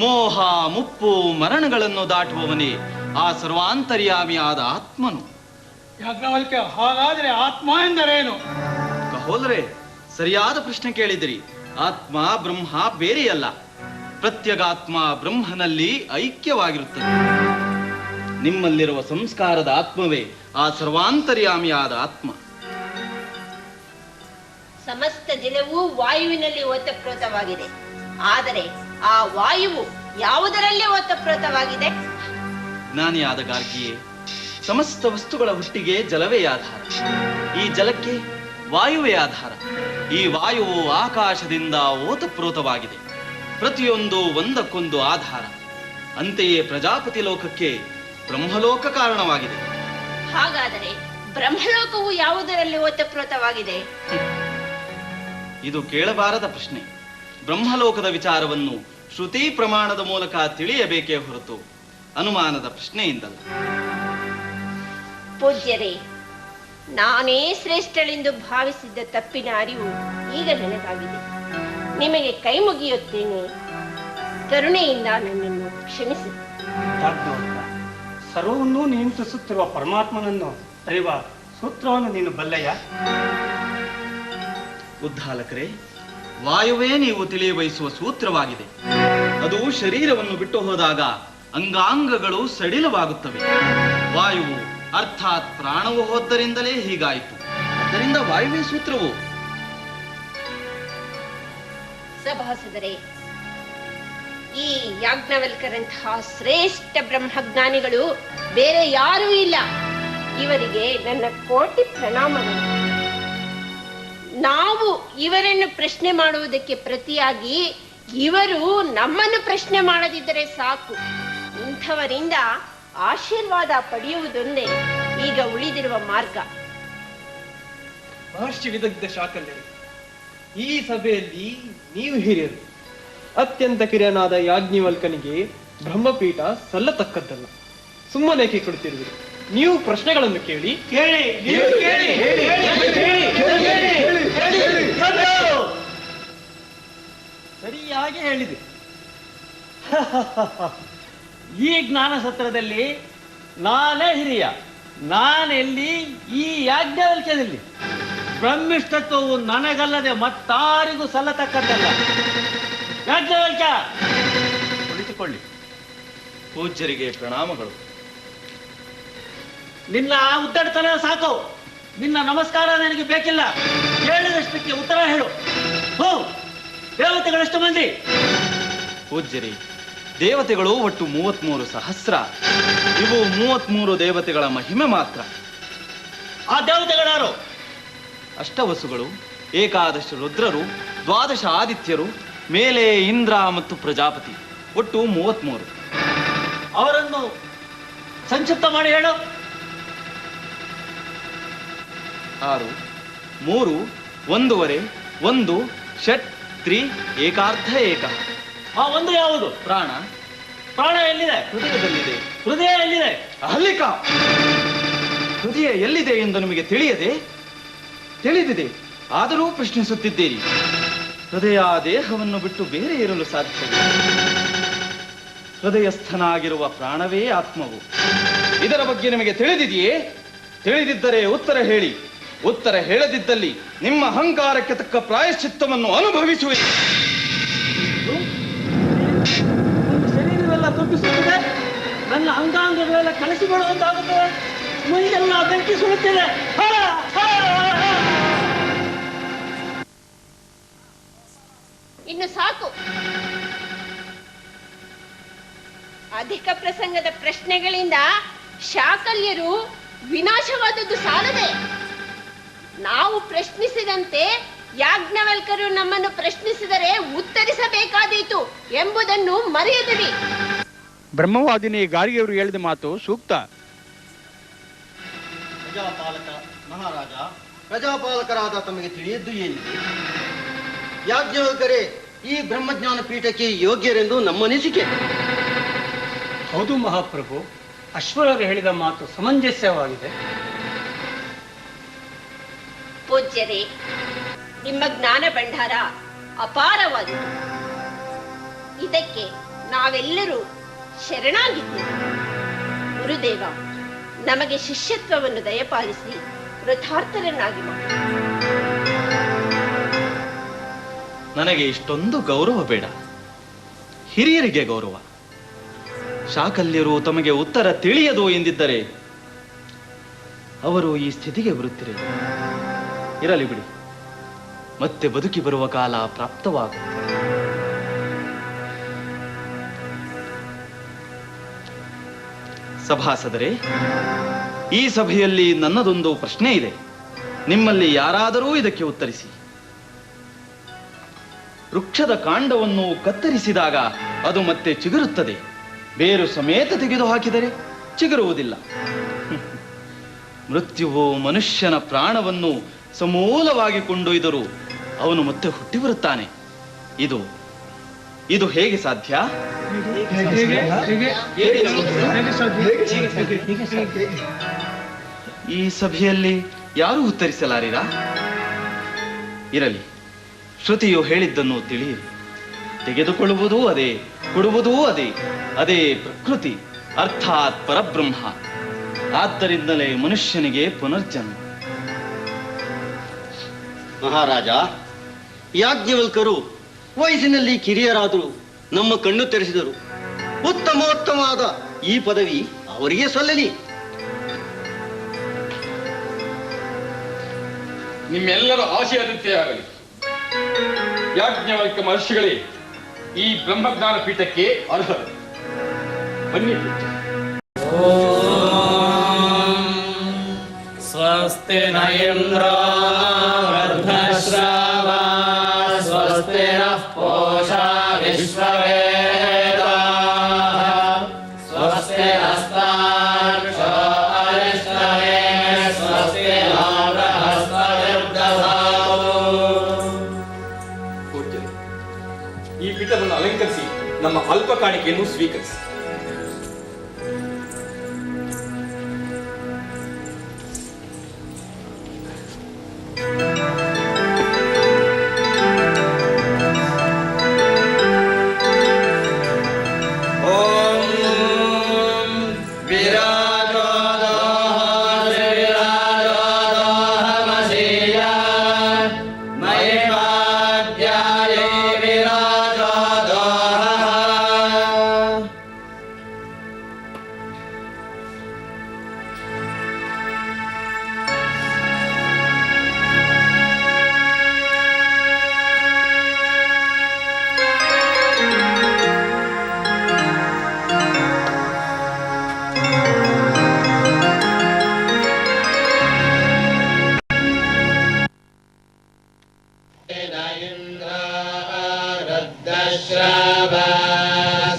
ಮೋಹ, ಮುಪ್ಪು, ಮರಣಗಳನ್ನು ದಾಟುವವನೇ ಆ ಸರ್ವಾಂತರ್ಯಾಮಿಯಾದ ಆತ್ಮನು. ಯಾಜ್ಞವಲ್ಕ್ಯ, ಹಾಗಾದ್ರೆ ಆತ್ಮ ಎಂದರೇನು? ಕಹೋಲರೆ, ಸರಿಯಾದ ಪ್ರಶ್ನೆ ಕೇಳಿದಿರಿ. ಆತ್ಮ ಬ್ರಹ್ಮ ಬೇರೆಯಲ್ಲ. ಪ್ರತ್ಯಗಾತ್ಮ ಬ್ರಹ್ಮನಲ್ಲಿ ಐಕ್ಯವಾಗಿರುತ್ತದೆ. ನಿಮ್ಮಲ್ಲಿರುವ ಸಂಸ್ಕಾರದ ಆತ್ಮವೇ ಆ ಸರ್ವಾಂತರ್ಯಾಮಿಯಾದ ಆತ್ಮ. ಸಮಸ್ತ ಜಲವೂ ವಾಯುವಿನಲ್ಲಿ ಓತಪ್ರೋತವಾಗಿದೆ. ಆದರೆ ಆ ವಾಯುವು ಯಾವುದರಲ್ಲಿ ಓತಪ್ರೋತವಾಗಿದೆ? ಜ್ಞಾನಿಯಾದ ಗಾರ್ಗಿಯೇ, ಸಮಸ್ತ ವಸ್ತುಗಳ ಹುಟ್ಟಿಗೆ ಜಲವೇ ಆಧಾರ. ಈ ಜಲಕ್ಕೆ ವಾಯುವೇ ಆಧಾರ. ಈ ವಾಯುವು ಆಕಾಶದಿಂದ ಓತಪ್ರೋತವಾಗಿದೆ. ಪ್ರತಿಯೊಂದು ಒಂದಕ್ಕೊಂದು ಆಧಾರ. ಅಂತೆಯೇ ಪ್ರಜಾಪತಿ ಲೋಕಕ್ಕೆ ಬ್ರಹ್ಮಲೋಕ ಕಾರಣವಾಗಿದೆ. ಹಾಗಾದರೆ ಬ್ರಹ್ಮಲೋಕವು ಯಾವುದರಲ್ಲಿ ಓತಪ್ರೋತವಾಗಿದೆ? ಇದು ಕೇಳಬಾರದ ಪ್ರಶ್ನೆ. ಬ್ರಹ್ಮಲೋಕದ ವಿಚಾರವನ್ನು ಶ್ರುತಿ ಪ್ರಮಾಣದ ಮೂಲಕ ತಿಳಿಯಬೇಕೇ ಹೊರತು ಅನುಮಾನದ ಪ್ರಶ್ನೆಯಿಂದಲ್ಲ. ಪೂಜ್ಯರೇ, ನಾನೇ ಶ್ರೇಷ್ಠಳೆಂದು ಭಾವಿಸಿದ್ದ ತಪ್ಪಿನ ಅರಿವು ಈಗ ನನಗಾಗಿದೆ. ನಿಮಗೆ ಕೈ ಮುಗಿಯುತ್ತೇನೆ, ಕರುಣೆಯಿಂದ ನನ್ನನ್ನು ಕ್ಷಮಿಸಿ. ಸರ್ವವನ್ನೂ ನಿಯಂತ್ರಿಸುತ್ತಿರುವ ಪರಮಾತ್ಮನನ್ನು ಅರಿವ ಸೂತ್ರವನ್ನು ನೀನು ಬಲ್ಲೆಯ? ಉದ್ಧಾಲಕರೇ, ವಾಯುವೇ ನೀವು ತಿಳಿಯ ಬಯಸುವ ಸೂತ್ರವಾಗಿದೆ. ಅದು ಶರೀರವನ್ನು ಬಿಟ್ಟು ಹೋದಾಗ ಅಂಗಾಂಗಗಳು ಸಡಿಲವಾಗುತ್ತವೆ. ವಾಯುವು ಅರ್ಥಾತ್ ಪ್ರಾಣವು ಹೋದ್ದರಿಂದಲೇ ಹೀಗಾಯಿತು. ಅದರಿಂದ ವಾಯುವೇ ಸೂತ್ರವು. ಸಭಾಸದರೇ, ಈ ಯಾಜ್ಞವಲ್ಕರಂತಹ ಶ್ರೇಷ್ಠ ಬ್ರಹ್ಮಜ್ಞಾನಿಗಳು ಬೇರೆ ಯಾರೂ ಇಲ್ಲ. ಇವರಿಗೆ ನನ್ನ ಕೋಟಿ ಪ್ರಣಾಮಗಳು. ನಾವು ಇವರನ್ನು ಪ್ರಶ್ನೆ ಮಾಡುವುದಕ್ಕೆ ಪ್ರತಿಯಾಗಿ ಇವರು ನಮ್ಮನ್ನು ಪ್ರಶ್ನೆ ಮಾಡದಿದ್ದರೆ ಸಾಕು. ಇಂಥವರಿಂದ ಆಶೀರ್ವಾದ ಪಡೆಯುವುದೊಂದೇ ಈಗ ಉಳಿದಿರುವ ಮಾರ್ಗ. ಮಹರ್ಷಿ ವಿದಗ್ಧ ಶಾಕಲ್ಯರು, ಈ ಸಭೆಯಲ್ಲಿ ನೀವು ಹಿರಿಯರು. ಅತ್ಯಂತ ಕಿರಿಯನಾದ ಯಾಜ್ಞವಲ್ಕನಿಗೆ ಬ್ರಹ್ಮಪೀಠ ಸಲ್ಲತಕ್ಕದ್ದಲ್ಲ. ಸುಮ್ಮನೇಕೆ ಕೊಡ್ತಿರುವುದು? ನೀವು ಪ್ರಶ್ನೆಗಳನ್ನು ಕೇಳಿ ಸರಿಯಾಗಿ ಹೇಳಿದೆ. ಈ ಜ್ಞಾನ ಸತ್ರದಲ್ಲಿ ನಾನೇ ಹಿರಿಯ. ನಾನೆಲ್ಲಿ? ಈ ಯಾಜ್ಞವಲ್ಕ್ಯದಲ್ಲಿ. ಬ್ರಹ್ಮಿಷ್ಠತ್ವವು ನನಗಲ್ಲದೆ ಮತ್ತಾರಿಗೂ ಸಲ್ಲತಕ್ಕದ್ದಲ್ಲ. ಯಾಜ್ಞವಲ್ಕ್ಯ, ಕುಳಿತುಕೊಳ್ಳಿ. ಪೂಜ್ಯರಿಗೆ ಪ್ರಣಾಮಗಳು. ನಿನ್ನ ಉದ್ದಟತನ ಸಾಕು. ನಿನ್ನ ನಮಸ್ಕಾರ ನನಗೆ ಬೇಕಿಲ್ಲ. ಕೇಳಿದಷ್ಟಕ್ಕೆ ಉತ್ತರ ಹೇಳು. ಹೋ, ದೇವತೆಗಳೆಷ್ಟು ಮಂದಿ? ಪೂಜ್ಯರಿ, ದೇವತೆಗಳು ಒಟ್ಟು 33 ಸಹಸ್ರ. ಇವು 33 ದೇವತೆಗಳ ಮಹಿಮೆ ಮಾತ್ರ. ಆ ದೇವತೆಗಳಾರು? ಅಷ್ಟವಸುಗಳು, ಏಕಾದಶ ರುದ್ರರು, 12 ಆದಿತ್ಯರು, ಮೇಲೆ ಇಂದ್ರ ಮತ್ತು ಪ್ರಜಾಪತಿ, ಒಟ್ಟು 33. ಅವರನ್ನು ಸಂಕ್ಷಿಪ್ತ ಮಾಡಿ ಹೇಳು. 6, 3, 1.5, 1, ಷಟ್, ತ್ರಿ, ಏಕಾರ್ಧ ಏಕ. ಆ ಒಂದು ಯಾವುದು? ಪ್ರಾಣ. ಪ್ರಾಣ ಎಲ್ಲಿದೆ? ಹೃದಯದಲ್ಲಿದೆ. ಹೃದಯ ಎಲ್ಲಿದೆ? ಅಹಲಿಕ. ಹೃದಯ ಎಲ್ಲಿದೆ ಎಂದು ನಿಮಗೆ ತಿಳಿಯದೆ? ತಿಳಿದಿದೆ, ಆದರೂ ಪ್ರಶ್ನಿಸುತ್ತಿದ್ದೀರಿ. ಹೃದಯ ದೇಹವನ್ನು ಬಿಟ್ಟು ಬೇರೆ ಇರಲು ಸಾಧ್ಯವಿಲ್ಲ. ಹೃದಯಸ್ಥನಾಗಿರುವ ಪ್ರಾಣವೇ ಆತ್ಮವು. ಇದರ ಬಗ್ಗೆ ನಿಮಗೆ ತಿಳಿದಿದೆಯೇ? ತಿಳಿದಿದ್ದರೆ ಉತ್ತರ ಹೇಳಿ. ಉತ್ತರ ಹೇಳದಿದ್ದಲ್ಲಿ ನಿಮ್ಮ ಅಹಂಕಾರಕ್ಕೆ ತಕ್ಕ ಪ್ರಾಯಶ್ಚಿತ್ತವನ್ನು ಅನುಭವಿಸುವೆ. ಶರೀರವೆಲ್ಲ ಕಂಪಿಸುತ್ತದೆ. ನನ್ನ ಅಂಗಾಂಗಗಳೆಲ್ಲ ಕಲಸಿಕೊಳ್ಳುವಂತಾಗುತ್ತದೆ. ಮೈಯೆಲ್ಲ ಬೆಂಕಿ ಸುಡುತ್ತಿದೆ. ಇನ್ನು ಸಾಕು. ಅಧಿಕ ಪ್ರಸಂಗದ ಪ್ರಶ್ನೆಗಳಿಂದ ಶಾಕಲ್ಯರು ವಿನಾಶವಾದದ್ದು ಸಾಲದೆ, ನಾವು ಪ್ರಶ್ನಿಸಿದಂತೆ ಯಾಜ್ಞವಲ್ಕರು ನಮ್ಮನ್ನು ಪ್ರಶ್ನಿಸಿದರೆ ಉತ್ತರಿಸಬೇಕಾದೀತು ಎಂಬುದನ್ನು ಮರೆಯದಿರಿ. ಬ್ರಹ್ಮವಾದಿನಿ ಗಾರಿಯವರು ಹೇಳಿದ ಮಾತು ಸೂಕ್ತ. ಪ್ರಜಾಪಾಲಕ ಮಹಾರಾಜ, ಪ್ರಜಾಪಾಲಕರಾದ ತಮಗೆ ತಿಳಿಯದ್ದು ಏನಿದೆ? ಯಾಜ್ಞವಲ್ಕರೇ ಈ ಬ್ರಹ್ಮಜ್ಞಾನ ಪೀಠಕ್ಕೆ ಯೋಗ್ಯರೆಂದು ನಮ್ಮ ಅನಿಸಿಕೆ. ಹೌದು ಮಹಾಪ್ರಭು, ಅಶ್ವರರು ಹೇಳಿದ ಮಾತು ಸಮಂಜಸವಾಗಿದೆ. ಪೂಜ್ಯರೇ, ನಿಮ್ಮ ಜ್ಞಾನ ಭಂಡಾರ ಅಪಾರವಾಗಿದೆ. ಇದಕ್ಕೆ ನಾವೆಲ್ಲರೂ ಶರಣಾಗಿದ್ದೇವೆ. ಗುರುದೇವ, ನಮಗೆ ಶಿಷ್ಯತ್ವವನ್ನು ದಯಪಾಲಿಸಿ ಕೃತಾರ್ಥರನ್ನಾಗಿ ಮಾಡಿ. ನನಗೆ ಇಷ್ಟೊಂದು ಗೌರವ ಬೇಡ. ಹಿರಿಯರಿಗೆ ಗೌರವ. ಶಾಕಲ್ಯರು ತಮಗೆ ಉತ್ತರ ತಿಳಿಯದು ಎಂದಿದ್ದರೆ ಅವರು ಈ ಸ್ಥಿತಿಗೆ ಬರುತ್ತಿರಲಿಲ್ಲ. ಇರಲಿ ಬಿಡಿ, ಮತ್ತೆ ಬದುಕಿ ಬರುವ ಕಾಲ ಪ್ರಾಪ್ತವಾಗುತ್ತದೆ. ಸಭಾಸದರೇ, ಈ ಸಭೆಯಲ್ಲಿ ನನ್ನದೊಂದು ಪ್ರಶ್ನೆ ಇದೆ. ನಿಮ್ಮಲ್ಲಿ ಯಾರಾದರೂ ಇದಕ್ಕೆ ಉತ್ತರಿಸಿ. ವೃಕ್ಷದ ಕಾಂಡವನ್ನು ಕತ್ತರಿಸಿದಾಗ ಅದು ಮತ್ತೆ ಚಿಗುರುತ್ತದೆ. ಬೇರು ಸಮೇತ ತೆಗೆದು ಹಾಕಿದರೆ ಚಿಗುರುವುದಿಲ್ಲ. ಮೃತ್ಯುವು ಮನುಷ್ಯನ ಪ್ರಾಣವನ್ನು ಸಮೂಲವಾಗಿ ಕೊಂಡೊಯ್ದರೂ ಅವನು ಮತ್ತೆ ಹುಟ್ಟಿ ಬರುತ್ತಾನೆ. ಇದು ಹೇಗೆ ಸಾಧ್ಯ? ಈ ಸಭೆಯಲ್ಲಿ ಯಾರೂ ಉತ್ತರಿಸಲಾರಿರಾ? ಇರಲಿ, ಶ್ರುತಿಯು ಹೇಳಿದ್ದನ್ನು ತಿಳಿಯಿರಿ. ತೆಗೆದುಕೊಳ್ಳುವುದೂ ಅದೇ, ಕೊಡುವುದೂ ಅದೇ. ಅದೇ ಪ್ರಕೃತಿ, ಅರ್ಥಾತ್ ಪರಬ್ರಹ್ಮ. ಆದ್ದರಿಂದಲೇ ಮನುಷ್ಯನಿಗೆ ಪುನರ್ಜನ್ಮ. ಮಹಾರಾಜ, ಯಾಜ್ಞವಲ್ಕರು ವಯಸ್ಸಿನಲ್ಲಿ ಕಿರಿಯರಾದರು ನಮ್ಮ ಕಣ್ಣು ತೆರೆಸಿದರು. ಉತ್ತಮೋತ್ತಮವಾದ ಈ ಪದವಿ ಅವರಿಗೆ ಸಲ್ಲಲಿ. ನಿಮ್ಮೆಲ್ಲರ ಆಶಯಾದಂತೆಯಾಗಲಿ. ಯಾಜ್ಞವಲ್ಕ ಮಹರ್ಷಿಗಳೇ ಈ ಬ್ರಹ್ಮಜ್ಞಾನ ಪೀಠಕ್ಕೆ ಅರ್ಹರು. ಬನ್ನಿ. ಸ್ವಸ್ತಿ ನ ಇಂದ್ರೋ ವರ್ಧಶ್ರವಾ ಸ್ವಸ್ತಿ ನಃ ಪೂಷಾ ವಿಶ್ವವೇದಾಃ ಸ್ವಸ್ತಿ ನಸ್ತಾರ್ಕ್ಷ್ಯೋ ಅರಿಷ್ಟವೇ ಸ್ವಸ್ತಿ ನೋ ಬೃಹಸ್ಪತಿರ್ದಧಾತು. ಪೂಜ್ಯರೇ, ಈ ಪೀಠವನ್ನು ಅಲಂಕರಿಸಿ ನಮ್ಮ ಅಲ್ಪ ಕಾಣಿಕೆಯನ್ನು ಸ್ವೀಕರಿಸಿ.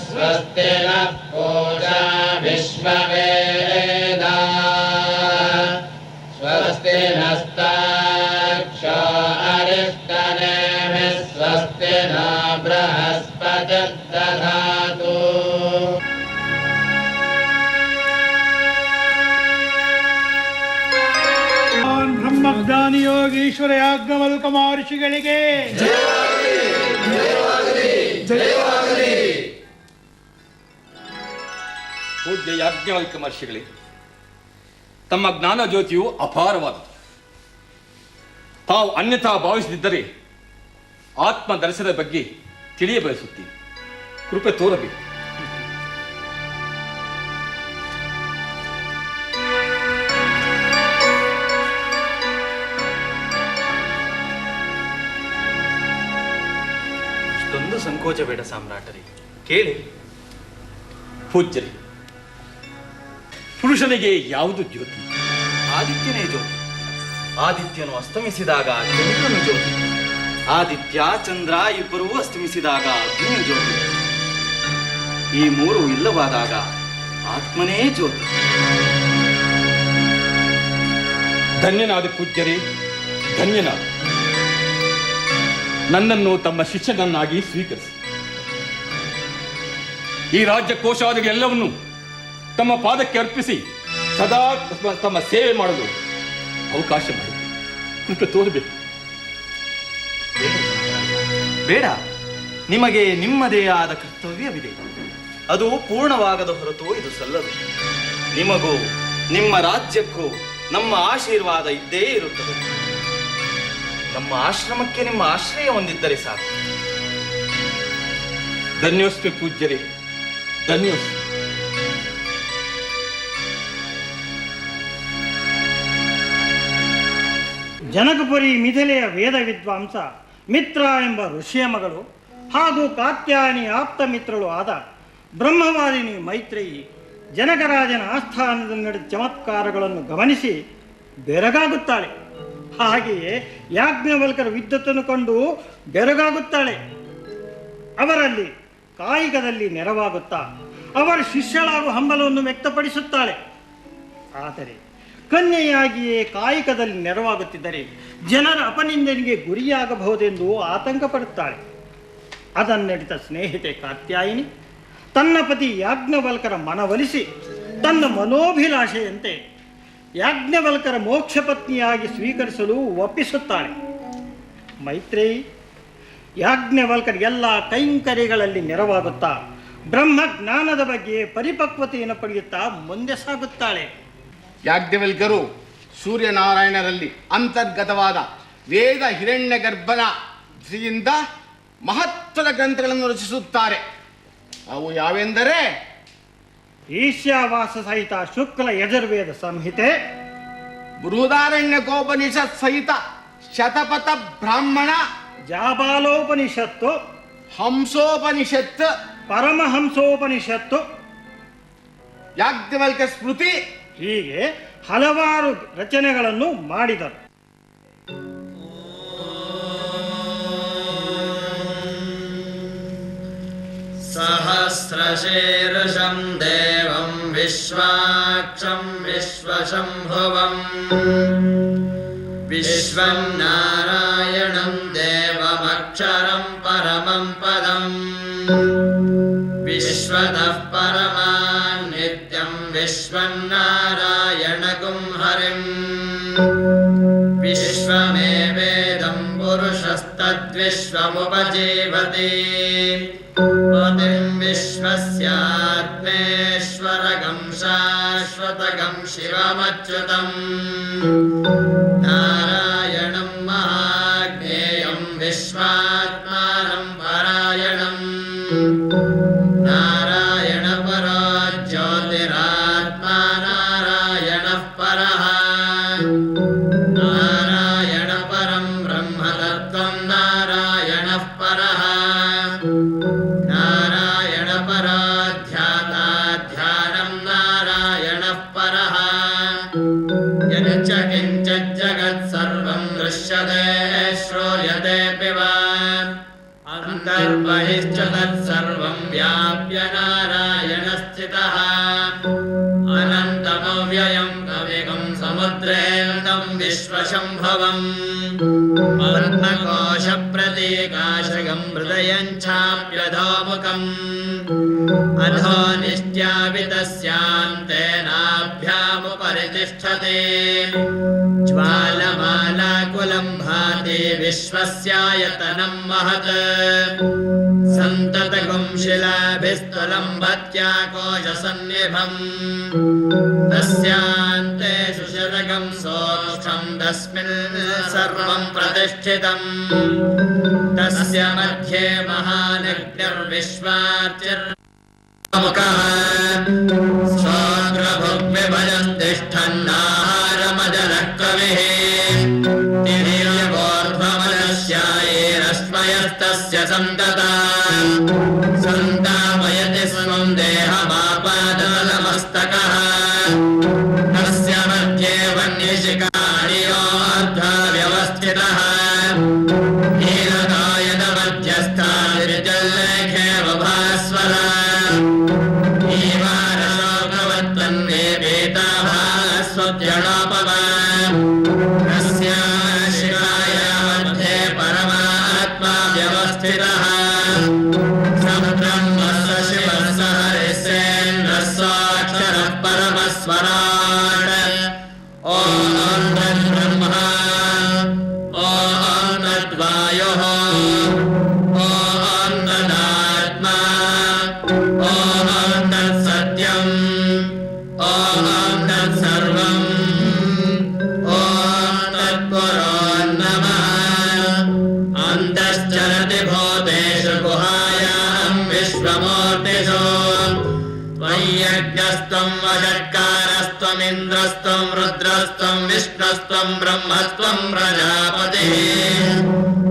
ಸ್ವಸ್ತಿ ನಃ ಪೂಷಾ ವಿಶ್ವವೇದಾಃ ಸ್ವಸ್ತಿ ನಸ್ತಾರ್ಕ್ಷ್ಯೋ ಅರಿಷ್ಟನೇಮಿಃ ಸ್ವಸ್ತಿ ನೋ ಬೃಹಸ್ಪತಿರ್ದಧಾತು. ಬ್ರಹ್ಮಜ್ಞಾನಿ ಯೋಗೀಶ್ವರ ಯಾಜ್ಞವಲ್ಕ ಮಹರ್ಷಿಗಳಿಗೆ ಪೂಜ್ಯ ಯಾಜ್ಞವಲ್ಕ ಮಹರ್ಷಿಗಳೇ, ತಮ್ಮ ಜ್ಞಾನ ಜ್ಯೋತಿಯು ಅಪಾರವಾದದ್ದು. ತಾವು ಅನ್ಯಥಾ ಭಾವಿಸದಿದ್ದರೆ ಆತ್ಮ ದರ್ಶನದ ಬಗ್ಗೆ ತಿಳಿಯಬಯಸುತ್ತೀನಿ. ಕೃಪೆ ತೋರಬೇಕು. ಇಷ್ಟೊಂದು ಸಂಕೋಚ ಬೇಡ ಸಾಮ್ರಾಟರೇ, ಕೇಳಿ. ಪೂಜ್ಯರೇ, ಪುರುಷನಿಗೆ ಯಾವುದು ಜ್ಯೋತಿ? ಆದಿತ್ಯನೇ ಜ್ಯೋತಿ. ಆದಿತ್ಯನು ಅಸ್ತಮಿಸಿದಾಗ ಚಂದ್ರನು ಜ್ಯೋತಿ. ಆದಿತ್ಯ, ಚಂದ್ರ ಇಬ್ಬರೂ ಅಸ್ತಮಿಸಿದಾಗ ಅಗ್ನಿಯು ಜ್ಯೋತಿ. ಈ ಮೂರು ಇಲ್ಲವಾದಾಗ ಆತ್ಮನೇ ಜ್ಯೋತಿ. ಧನ್ಯನಾದ ಪೂಜ್ಯರೇ, ಧನ್ಯನಾದ. ನನ್ನನ್ನು ತಮ್ಮ ಶಿಷ್ಯನನ್ನಾಗಿ ಸ್ವೀಕರಿಸಿ. ಈ ರಾಜ್ಯ ಕೋಶಾದಿಗಳೆಲ್ಲವನ್ನು ತಮ್ಮ ಪಾದಕ್ಕೆ ಅರ್ಪಿಸಿ ಸದಾ ತಮ್ಮ ಸೇವೆ ಮಾಡಲು ಅವಕಾಶ ಮಾಡಿ ಕೃಪೆ ತೋರಬೇಕು. ಬೇಡ, ನಿಮಗೆ ನಿಮ್ಮದೇ ಆದ ಕರ್ತವ್ಯವಿದೆ. ಅದು ಪೂರ್ಣವಾಗದ ಹೊರತು ಇದು ಸಲ್ಲದು. ನಿಮಗೂ ನಿಮ್ಮ ರಾಜ್ಯಕ್ಕೂ ನಮ್ಮ ಆಶೀರ್ವಾದ ಇದ್ದೇ ಇರುತ್ತದೆ. ನಮ್ಮ ಆಶ್ರಮಕ್ಕೆ ನಿಮ್ಮ ಆಶ್ರಯ ಹೊಂದಿದ್ದರೆ ಸಾಕು. ಧನ್ಯೋಸ್ಮಿ ಪೂಜ್ಯರೇ, ಧನ್ಯೋಸ್ಮಿ. ಜನಕಪುರಿ ಮಿಥಿಲೆಯ ವೇದ ವಿದ್ವಾಂಸ ಮಿತ್ರ ಎಂಬ ಋಷಿಯ ಮಗಳು ಹಾಗೂ ಕಾತ್ಯಾಯನಿ ಆಪ್ತ ಮಿತ್ರಳು ಆದ ಬ್ರಹ್ಮವಾದಿನಿ ಮೈತ್ರೇಯಿ ಜನಕರಾಜನ ಆಸ್ಥಾನದಲ್ಲಿ ನಡೆದ ಚಮತ್ಕಾರಗಳನ್ನು ಗಮನಿಸಿ ಬೆರಗಾಗುತ್ತಾಳೆ. ಹಾಗೆಯೇ ಯಾಜ್ಞವಲ್ಕರ ವಿದ್ವತ್ತನ್ನು ಕಂಡು ಬೆರಗಾಗುತ್ತಾಳೆ. ಅವರಲ್ಲಿ ಕಾಯಿಕದಲ್ಲಿ ನೆರವಾಗುತ್ತಾ ಅವರ ಶಿಷ್ಯಳಾಗುವ ಹಂಬಲವನ್ನು ವ್ಯಕ್ತಪಡಿಸುತ್ತಾಳೆ. ಆದರೆ ಕನ್ಯೆಯಾಗಿಯೇ ಕಾಯಿಕದಲ್ಲಿ ನೆರವಾಗುತ್ತಿದ್ದರೆ ಜನರ ಅಪನಿಂದನಿಗೆ ಗುರಿಯಾಗಬಹುದೆಂದು ಆತಂಕ ಪಡುತ್ತಾಳೆ. ಅದನ್ನಡಿತ ಸ್ನೇಹಿತೆ ಕಾತ್ಯಾಯಿನಿ ತನ್ನ ಪತಿ ಯಾಜ್ಞವಲ್ಕರ ಮನವೊಲಿಸಿ ತನ್ನ ಮನೋಭಿಲಾಷೆಯಂತೆ ಯಾಜ್ಞವಲ್ಕರ ಮೋಕ್ಷ ಪತ್ನಿಯಾಗಿ ಸ್ವೀಕರಿಸಲು ಒಪ್ಪಿಸುತ್ತಾಳೆ. ಮೈತ್ರೇಯಿ ಯಾಜ್ಞವಲ್ಕರ ಎಲ್ಲ ಕೈಂಕರ್ಯಗಳಲ್ಲಿ ನೆರವಾಗುತ್ತಾ ಬ್ರಹ್ಮಜ್ಞಾನದ ಬಗ್ಗೆ ಪರಿಪಕ್ವತೆಯನ್ನು ಪಡೆಯುತ್ತಾ ಮುಂದೆ ಸಾಗುತ್ತಾಳೆ. ಯಾಜ್ಞವಲ್ಕರು ಸೂರ್ಯನಾರಾಯಣರಲ್ಲಿ ಅಂತರ್ಗತವಾದ ವೇದ ಹಿರಣ್ಯ ಗರ್ಭನ ದೃಷ್ಟಿಯಿಂದ ಮಹತ್ವದ ಗ್ರಂಥಗಳನ್ನು ರಚಿಸುತ್ತಾರೆ. ಅವು ಯಾವೆಂದರೆ ಈಶ್ಯಾವಾಸ ಸಹಿತ ಶುಕ್ಲ ಯಜುರ್ವೇದ ಸಂಹಿತೆ, ಬೃಹದಾರಣ್ಯಕೋಪನಿಷತ್ ಸಹಿತ ಶತಪಥ ಬ್ರಾಹ್ಮಣ, ಜಾಬಾಲೋಪನಿಷತ್ತು, ಹಂಸೋಪನಿಷತ್, ಪರಮಹಂಸೋಪನಿಷತ್ತು, ಯಾಜ್ಞವಲ್ಕ ಸ್ಮೃತಿ ಹೀಗೆ ಹಲವಾರು ರಚನೆಗಳನ್ನು ಮಾಡಿದರು. ಸಹಸ್ರಶೀರ್ಷಂ ದೇವಂ ವಿಶ್ವಾಕ್ಷಂ ವಿಶ್ವಶಂಭುವಂ ವಿಶ್ವಂ ನಾರಾಯಣಂ ದೇವಮಕ್ಷರಂ ಪರಮಂ ಪದಂ ವಿಶ್ವತಃ ಪರಮಾನ್ ನಿತ್ಯಂ ವಿಶ್ವಂ ನಾರಾಯಣಗುಂ ಹರಿಂ ವಿಶ್ವಮೇವೇದಂ ಪುರುಷಸ್ತದ್ವಿಶ್ವಮುಪಜೀವತಿ ಪತಿಂ ವಿಶ್ವಸ್ಯಾತ್ಮೇಶ್ವರಗಂ ಶಾಶ್ವತಗಂ ಶಿವಮಚ್ಯುತಂ ನಾರಾಯಣಂ ಮಹಾಜ್ಞೇಯಂ ವಿಶ್ವಾತ್ಮಾನಂ ಪರಾಯಣಂ ನಾರಾಯಣ ಪರೋ ಜ್ಯೋತಿರಾತ್ಮಾ ನಾರಾಯಣಃ ಪರಃ ನಾರಾಯಣ ಪರಂ ಬ್ರಹ್ಮ ತತ್ವಂ ನಾರಾಯಣಃ ಪರಃ ನಾರಾಯಣ ಪರಾಧ್ಯಾತಾಧ್ಯಾನಂ ನಾರಾಯಣಃ ಪರಃ ಯಚ್ಚ ಕಿಂಚಿತ್ ಜಗತ್ ಸರ್ವಂ ದೃಶ್ಯತೆ ಶ್ರೂಯತೆಪಿ ವಾ ಅಂತರ್ಬಹಿಶ್ಚ ತತ್ಸರ್ವಂ ವ್ಯಾಪ್ಯ ನಾರಾಯಣ ಸ್ಥಿತಃ ಅನಂತಮವ್ಯಯಂ ಕವಿಗಂ ಸಮುದ್ರೇಂದಂ ವಿಶ್ವಶಂಭವಂ ಪದ್ಮಕೋಶ ಪ್ರತೀಕಾಶಗಂ ಹೃದಯಂ ಚಾಪ್ಯಧೋಮುಖಂ ಅಧೋ ನಿಶ್ಚಾಪಿ ತಸ್ಯಾಂತೇನಾಭ್ಯಾಮುಪರಿ ತಿಷ್ಠತಿ ಜ್ವಾಲಮಾಲಾಕುಲಂ ಭಾತಿ ವಿಶ್ವಸ್ಯಾಯತನಂ ಮಹತ್ ಸಂತತಗುಂ ಶಿಲಾಭಿಸ್ತುಲಂ ಭತ್ಯಾಕೋಶಸನ್ನಿಭಂ ತಸ್ಯಾಂತೆ ಸುಶರಗಂ ಸೋಕ್ಷಂ ತಸ್ಮಿನ್ ಸರ್ವಂ ಪ್ರತಿಷ್ಠಿತಂ ತಸ್ಯ ಮಧ್ಯೆ ಮಹಾನಗ್ನಿರ್ವಿಶ್ವಾರ್ಚಿರ್ಮುಖಃ ಸ್ವಗ್ರಭುಗ್ವಿಭಜನ್ ತಿಷ್ಠನ್ನಾಹಾರಮಜನಃ ಕವಿಃ ತಿರ್ಯವೋರ್ಧ್ವಮನಸ್ಯಾಯೇರಶ್ಮಯಸ್ತಸ್ಯ ಸಂತತಾ ಸಂತಾಪಯತಿ ಸ್ವಂ ದೇಹಮಾಪಾದಲಮಸ್ತಕಃ ತಸ್ಯ ಮಧ್ಯೆ ವನ್ಯಶಿಖಾಣಿಯೋರ್ಧ್ವ ವ್ಯವಸ್ಥಿತಃ ನೀಲಕಾಯದ ಮಧ್ಯಸ್ಥಾನಿರ್ಜಲ್ಲೇಖೇವ ಭಾಸ್ವರ ಈವಾರಶೋಕವತ್ತನ್ನೇ ಪೀತಾಭಾಸ್ವದ್ಯಣೋಪಮ ತಸ್ಯ ಶಿಖಾಯ ಮಧ್ಯೆ ಪರಮಾತ್ಮ ವ್ಯವಸ್ಥಿತಃ ಸಬ್ರಹ್ಮಸ್ಸ ಶಿವಸ್ಸ ಹರಿಸ್ಸೇಂದ್ರಸ್ಸಾಕ್ಷರಃ ಪರಮಸ್ವರಾಟ್ ಓಂ ತದ್ಬ್ರಹ್ಮ ಓಂ ತದ್ವಾಯುಃ ಓಂ ತದಾತ್ಮ ಓಂ ತತ್ಸತ್ಯಂ ಓಂ ತತ್ಸರ್ವಂ ಓಂ ತತ್ಪುರೋ ನಮಃ ಅಂತಶ್ಚರತಿ ಭೂತೇಷು ಗುಹಾಯಾಂ ವಿಶ್ವಮೂರ್ತಿಷು ತ್ವಯ್ಯಜ್ಞಸ್ತ್ವಂ ವಷಟ್ಕಾರಸ್ತ್ವಮಿಂದ್ರಸ್ತ್ವಂ ರುದ್ರಸ್ತ್ವಂ ವಿಷ್ಣುಸ್ತ್ವಂ ಬ್ರಹ್ಮಸ್ತ್ವಂ ಪ್ರಜಾಪತಿಃ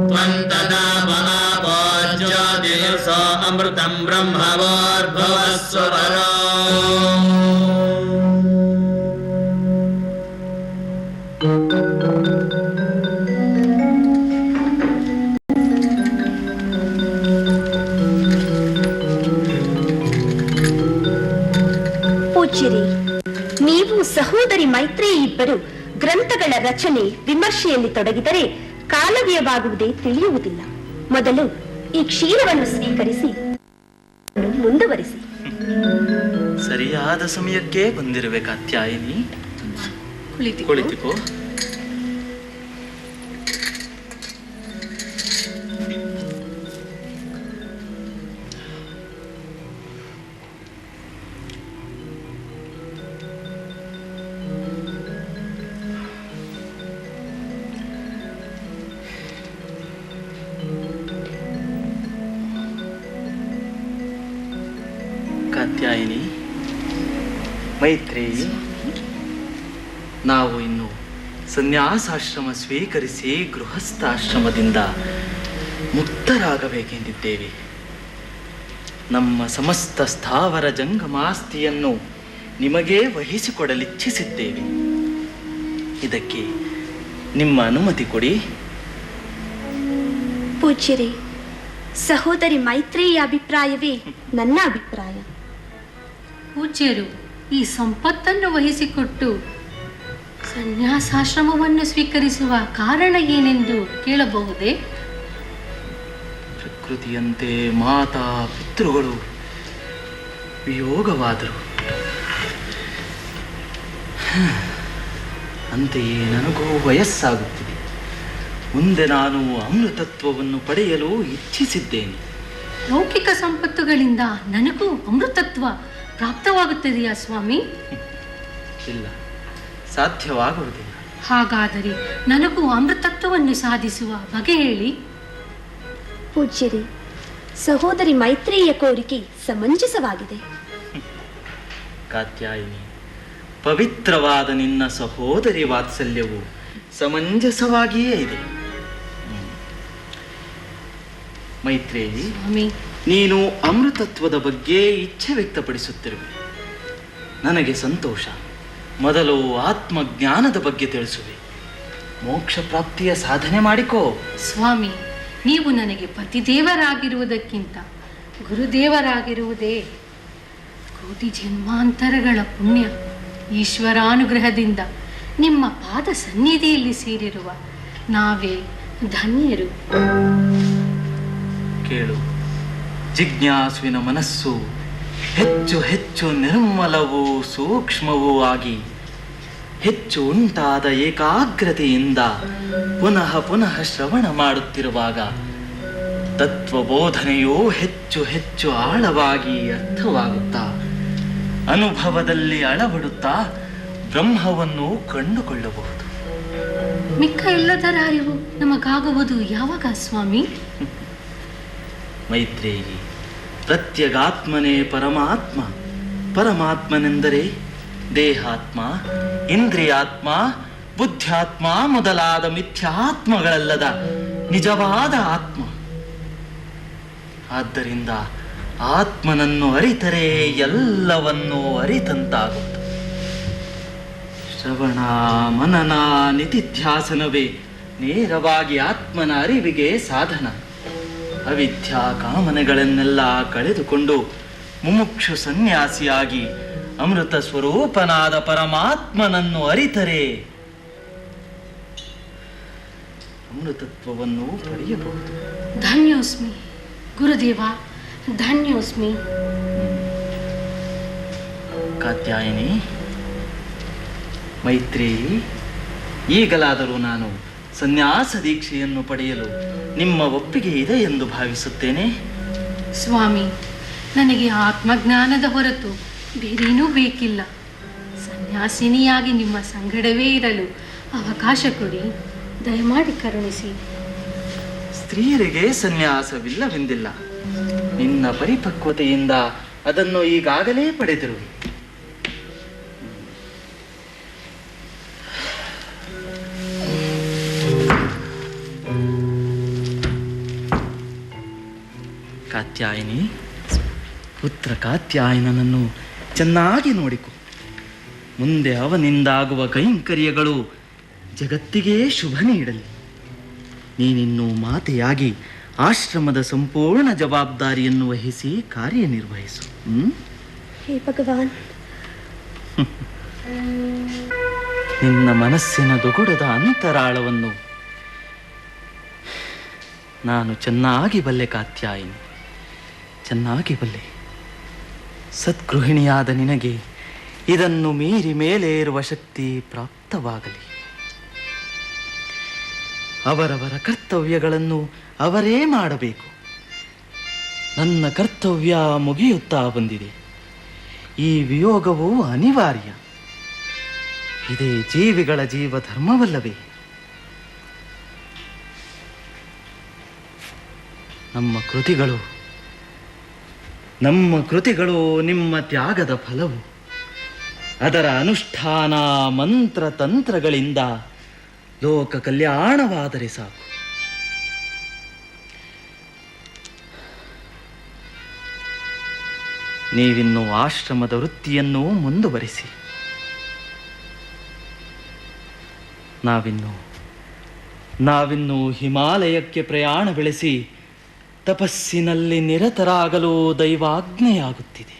ತ್ವಂ ತದಾಪಮಾಪೋ ಜ್ಯೋತಿರ್ಸೋ ಅಮೃತಂ ಬ್ರಹ್ಮವೋರ್ಭುವಸ್ಸು ಪರೋ ಪೂಜ್ಯರೇ, ನೀವು ಸಹೋದರಿ ಮೈತ್ರೇಯಿ ಇಬ್ಬರು ಗ್ರಂಥಗಳ ರಚನೆ ವಿಮರ್ಶೆಯಲ್ಲಿ ತೊಡಗಿದರೆ ಕಾಲವ್ಯಯವಾಗುವುದೇ ತಿಳಿಯುವುದಿಲ್ಲ. ಮೊದಲು ಈ ಕ್ಷೀರವನ್ನು ಸ್ವೀಕರಿಸಿ ಮುಂದುವರಿಸಿ. ಸರಿಯಾದ ಸಮಯಕ್ಕೆ ಬಂದಿರಬೇಕು ಕಾತ್ಯಾಯಿನಿ. ಕುಳಿತುಕೋ. ಕಾತ್ಯಾಯಿನಿ, ಮೈತ್ರೇಯಿ, ನಾವು ಇನ್ನು ಸನ್ಯಾಸಾಶ್ರಮ ಸ್ವೀಕರಿಸಿ ಗೃಹಸ್ಥಾಶ್ರಮದಿಂದ ಮುಕ್ತರಾಗಬೇಕೆಂದಿದ್ದೇವೆ. ನಮ್ಮ ಸಮಸ್ತ ಸ್ಥಾವರ ಜಂಗಮಾಸ್ತಿಯನ್ನು ನಿಮಗೇ ವಹಿಸಿಕೊಡಲಿಚ್ಛಿಸಿದ್ದೇವೆ. ಇದಕ್ಕೆ ನಿಮ್ಮ ಅನುಮತಿ ಕೊಡಿ. ಪೂಜ್ಯರೇ, ಸಹೋದರಿ ಮೈತ್ರೇಯ ಅಭಿಪ್ರಾಯವೇ ನನ್ನ ಅಭಿಪ್ರಾಯ. ಪೂಜ್ಯರು ಈ ಸಂಪತ್ತನ್ನು ವಹಿಸಿಕೊಟ್ಟು ಸನ್ಯಾಸಾಶ್ರಮವನ್ನು ಸ್ವೀಕರಿಸುವ ಕಾರಣ ಏನೆಂದು ಕೇಳಬಹುದೇ? ಪ್ರಕೃತಿಯಂತೆ ಮಾತಾ ಪಿತೃಗಳು ವಿಯೋಗವಾದರು. ಅಂತೆಯೇ ನನಗೂ ವಯಸ್ಸಾಗುತ್ತಿದೆ. ಮುಂದೆ ನಾನು ಅಮೃತತ್ವವನ್ನು ಪಡೆಯಲು ಇಚ್ಛಿಸಿದ್ದೇನೆ. ಲೌಕಿಕ ಸಂಪತ್ತುಗಳಿಂದ ನನಗೂ ಅಮೃತತ್ವ ಪ್ರಾಪ್ತವಾಗುತ್ತದೆಯಾ ಸ್ವಾಮಿ? ಇಲ್ಲ, ಸಾಧ್ಯವಾಗುವುದಿಲ್ಲ. ಹಾಗಾದರೆ ನನಗೂ ಅಮೃತತ್ವವನ್ನು ಸಾಧಿಸುವ ಬಗೆ ಹೇಳಿ. ಪೂಜ್ಯರೇ, ಸಹೋದರಿ ಮೈತ್ರೇಯ ಕೋರಿಕೆ ಸಮಂಜಸವಾಗಿದೆ. ಕಾತ್ಯಾಯಿನಿ, ಪವಿತ್ರವಾದ ನಿನ್ನ ಸಹೋದರಿ ವಾತ್ಸಲ್ಯವು ಸಮಂಜಸವಾಗಿಯೇ ಇದೆ. ಮೈತ್ರೇಯಿ, ನೀನು ಅಮೃತತ್ವದ ಬಗ್ಗೆ ಇಚ್ಛೆ ವ್ಯಕ್ತಪಡಿಸುತ್ತಿರುವೆ. ನನಗೆ ಸಂತೋಷ. ಮೊದಲು ಆತ್ಮಜ್ಞಾನದ ಬಗ್ಗೆ ತಿಳಿಸುವೆ. ಮೋಕ್ಷ ಪ್ರಾಪ್ತಿಯ ಸಾಧನೆ ಮಾಡಿಕೋ. ಸ್ವಾಮಿ, ನೀವು ನನಗೆ ಪತಿದೇವರಾಗಿರುವುದಕ್ಕಿಂತ ಗುರುದೇವರಾಗಿರುವುದೇ ಕೋಟಿ ಜನ್ಮಾಂತರಗಳ ಪುಣ್ಯ. ಈಶ್ವರಾನುಗ್ರಹದಿಂದ ನಿಮ್ಮ ಪಾದ ಸನ್ನಿಧಿಯಲ್ಲಿ ಸೇರಿರುವ ನಾವೇ ಧನ್ಯರು. ಕೇಳು, ಜಿಜ್ಞಾಸುವಿನ ಮನಸ್ಸು ಹೆಚ್ಚು ಹೆಚ್ಚು ನಿರ್ಮಲವೂ ಸೂಕ್ಷ್ಮವೂ ಆಗಿ ಹೆಚ್ಚು ಉಂಟಾದ ಏಕಾಗ್ರತೆಯಿಂದ ಪುನಃ ಪುನಃ ಶ್ರವಣ ಮಾಡುತ್ತಿರುವಾಗ ತತ್ವಬೋಧನೆಯು ಹೆಚ್ಚು ಹೆಚ್ಚು ಆಳವಾಗಿ ಅರ್ಥವಾಗುತ್ತಾ ಅನುಭವದಲ್ಲಿ ಅಳವಡುತ್ತಾ ಬ್ರಹ್ಮವನ್ನು ಕಂಡುಕೊಳ್ಳಬಹುದು. ಮಿಕ್ಕ ಎಲ್ಲದರ ಅರಿವು ನಮಗಾಗುವುದು ಯಾವಾಗ ಸ್ವಾಮಿ? ಮೈತ್ರೇಯಿ, ಪ್ರತ್ಯಗಾತ್ಮನೇ ಪರಮಾತ್ಮ. ಪರಮಾತ್ಮನೆಂದರೆ ದೇಹಾತ್ಮ, ಇಂದ್ರಿಯಾತ್ಮ, ಬುದ್ಧ್ಯಾತ್ಮ ಮೊದಲಾದ ಮಿಥ್ಯಾತ್ಮಗಳಲ್ಲದ ನಿಜವಾದ ಆತ್ಮ. ಆದ್ದರಿಂದ ಆತ್ಮನನ್ನು ಅರಿತರೆ ಎಲ್ಲವನ್ನೂ ಅರಿತಂತಾಗುತ್ತದೆ. ಶ್ರವಣ, ಮನನ, ನಿಧಿಧ್ಯಾಸನವೇ ನೇರವಾಗಿ ಆತ್ಮನ ಅರಿವಿಗೆ ಸಾಧನ. ಅವಿದ್ಯಾ ಕಾಮನೆಗಳನ್ನೆಲ್ಲ ಕಳೆದುಕೊಂಡು ಮುಮುಕ್ಷು ಸನ್ಯಾಸಿಯಾಗಿ ಅಮೃತ ಸ್ವರೂಪನಾದ ಪರಮಾತ್ಮನನ್ನು ಅರಿತರೆ ಅಮೃತತ್ವವನ್ನು ಪಡೆಯಬಹುದು. ಧನ್ಯೋಸ್ಮಿ ಗುರುದೇವ, ಧನ್ಯೋಸ್ಮಿ. ಕಾತ್ಯಾಯಿನಿ, ಮೈತ್ರೇಯಿ, ಈಗಲಾದರೂ ನಾನು ಸನ್ಯಾಸ ದೀಕ್ಷೆಯನ್ನು ಪಡೆಯಲು ನಿಮ್ಮ ಒಪ್ಪಿಗೆ ಇದೆ ಎಂದು ಭಾವಿಸುತ್ತೇನೆ. ಸ್ವಾಮಿ, ನನಗೆ ಆತ್ಮಜ್ಞಾನದ ಹೊರತು ಬೇರೇನೂ ಬೇಕಿಲ್ಲ. ಸನ್ಯಾಸಿನಿಯಾಗಿ ನಿಮ್ಮ ಸಂಗಡವೇ ಇರಲು ಅವಕಾಶ ಕೊಡಿ, ದಯಮಾಡಿ ಕರುಣಿಸಿ. ಸ್ತ್ರೀಯರಿಗೆ ಸನ್ಯಾಸವಿಲ್ಲವೆಂದಿಲ್ಲ. ನಿನ್ನ ಪರಿಪಕ್ವತೆಯಿಂದ ಅದನ್ನು ಈಗಾಗಲೇ ಪಡೆದಿರುವೆ. ಕಾತ್ಯಾಯಿನಿ, ಪುತ್ರ ಕಾತ್ಯಾಯನನನ್ನು ಚೆನ್ನಾಗಿ ನೋಡಿಕೊ. ಮುಂದೆ ಅವನಿಂದಾಗುವ ಕೈಂಕರ್ಯಗಳು ಜಗತ್ತಿಗೆ ಶುಭ ನೀಡಲಿ. ನೀನಿನ್ನು ಮಾತೆಯಾಗಿ ಆಶ್ರಮದ ಸಂಪೂರ್ಣ ಜವಾಬ್ದಾರಿಯನ್ನು ವಹಿಸಿ ಕಾರ್ಯನಿರ್ವಹಿಸು. ಹೇ ಭಗವಾನ್, ನಿನ್ನ ಮನಸ್ಸಿನ ದುಗುಡದ ಅಂತರಾಳವನ್ನು ನಾನು ಚೆನ್ನಾಗಿ ಬಲ್ಲೆ ಕಾತ್ಯಾಯಿನಿ, ಚೆನ್ನಾಗಿ ಬಲ್ಲೆ. ಸದ್ಗೃಹಿಣಿಯಾದ ನಿನಗೆ ಇದನ್ನು ಮೀರಿ ಮೇಲೆ ಇರುವ ಶಕ್ತಿ ಪ್ರಾಪ್ತ ಅರ್ಥವಾಗಲಿ. ಅವರವರ ಕರ್ತವ್ಯಗಳನ್ನು ಅವರೇ ಮಾಡಬೇಕು. ನನ್ನ ಕರ್ತವ್ಯ ಮುಗಿಯುತ್ತಾ ಬಂದಿದೆ. ಈ ವಿಯೋಗವು ಅನಿವಾರ್ಯ. ಇದೇ ಜೀವಿಗಳ ಜೀವ ಧರ್ಮವಲ್ಲವೇ? ನಮ್ಮ ಕೃತಿಗಳು ನಿಮ್ಮ ತ್ಯಾಗದ ಫಲವು. ಅದರ ಅನುಷ್ಠಾನ ಮಂತ್ರ ತಂತ್ರಗಳಿಂದ ಲೋಕ ಕಲ್ಯಾಣವಾದರೆ ಸಾಕು. ನೀವಿನ್ನು ಆಶ್ರಮದ ವೃತ್ತಿಯನ್ನು ಮುಂದುವರಿಸಿ. ನಾವಿನ್ನು ಹಿಮಾಲಯಕ್ಕೆ ಪ್ರಯಾಣ ಬೆಳೆಸಿ ತಪಸ್ಸಿನಲ್ಲಿ ನಿರತರಾಗಲು ದೈವಾಜ್ಞೆಯಾಗುತ್ತಿದೆ.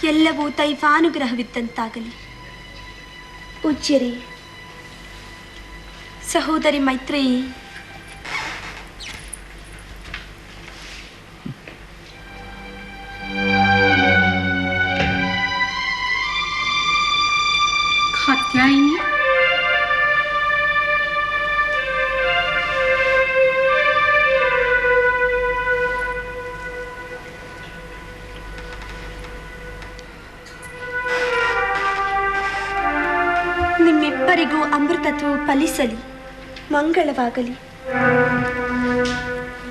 ಎಲ್ಲವೂ ದೈವಾನುಗ್ರಹವಿದ್ದಂತಾಗಲಿ. ಪೂಜ್ಯರೇ, ಸಹೋದರಿ ಮೈತ್ರೇಯಿ, ಕಾತ್ಯಾಯಿನಿ, ನಿಮ್ಮಿಬ್ಬರಿಗೂ ಅಮೃತತ್ವವು ಫಲಿಸಲಿ, ಮಂಗಳವಾಗಲಿ.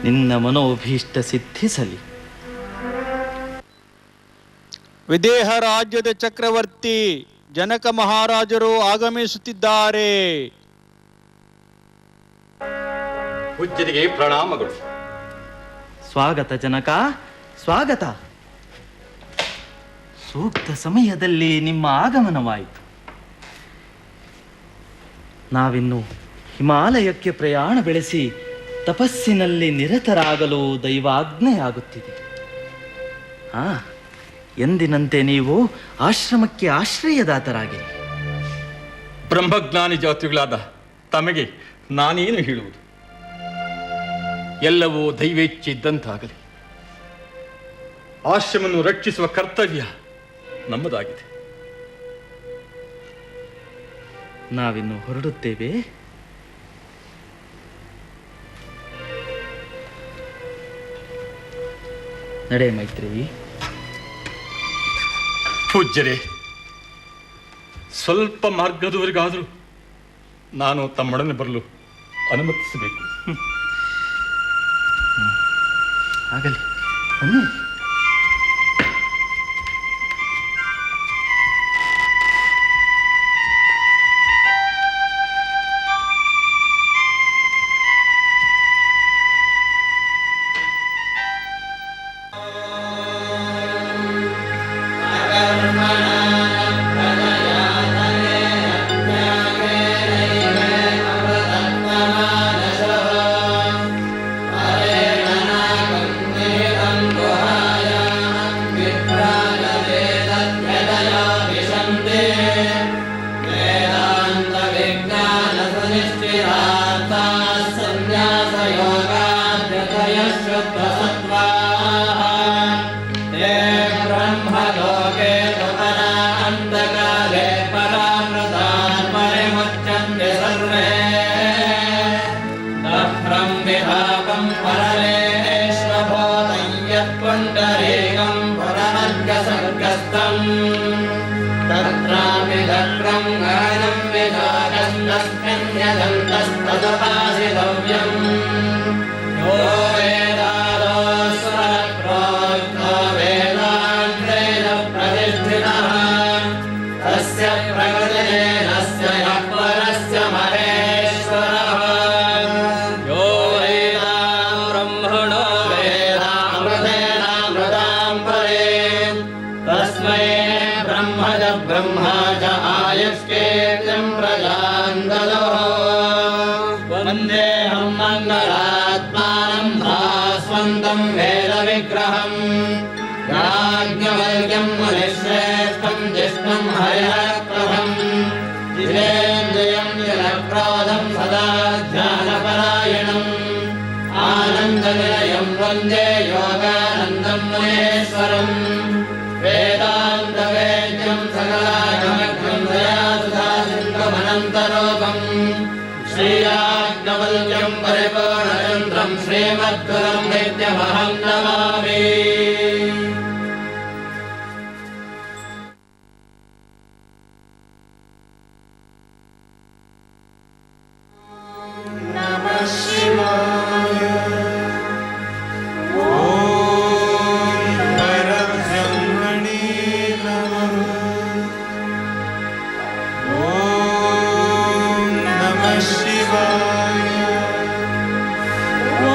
ನಿನ್ನ ಮನೋಭೀಷ್ಟ ಸಿದ್ಧಿಸಲಿ. ವಿದೇಹ ರಾಜ್ಯದ ಚಕ್ರವರ್ತಿ ಜನಕ ಮಹಾರಾಜರು ಆಗಮಿಸುತ್ತಿದ್ದಾರೆ. ಪೂಜ್ಯರಿಗೆ ಪ್ರಣಾಮಗಳು. ಸ್ವಾಗತ ಜನಕ, ಸ್ವಾಗತ. ಸೂಕ್ತ ಸಮಯದಲ್ಲಿ ನಿಮ್ಮ ಆಗಮನವಾಯಿತು. ನಾವಿನ್ನು ಹಿಮಾಲಯಕ್ಕೆ ಪ್ರಯಾಣ ಬೆಳೆಸಿ ತಪಸ್ಸಿನಲ್ಲಿ ನಿರತರಾಗಲು ದೈವಾಜ್ಞೆಯಾಗುತ್ತಿದೆ. ಎಂದಿನಂತೆ ನೀವು ಆಶ್ರಮಕ್ಕೆ ಆಶ್ರಯದಾತರಾಗಿರಿ. ಬ್ರಹ್ಮಜ್ಞಾನಿ ಜಾತಿಗಳಾದ ತಮಗೆ ನಾನೇನು ಹೇಳುವುದು? ಎಲ್ಲವೂ ದೈವೇಚ್ಛೆ ಇದ್ದಂತಾಗಲಿ. ಆಶ್ರಮವನ್ನು ರಕ್ಷಿಸುವ ಕರ್ತವ್ಯ ನಮ್ಮದಾಗಿದೆ. ನಾವಿನ್ನು ಹೊರಡುತ್ತೇವೆ. ನಡೆ ಮೈತ್ರೇಯಿ. ಪೂಜ್ಯರೇ, ಸ್ವಲ್ಪ ಮಾರ್ಗದವರೆಗಾದರೂ ನಾನು ತಮ್ಮೊಡನೆ ಬರಲು ಅನುಮತಿಸಬೇಕು. ಆಗಲಿ, ಬನ್ನಿ. योगानन्दं मुनीश्वरं वेदान्तवेद्यं सकलागम श्रीमद्गुरुं नित्यमहं नमामि। नमः शिवाय। ॐ परब्रह्मणे नमः। ॐ नमः शिवाय। ॐ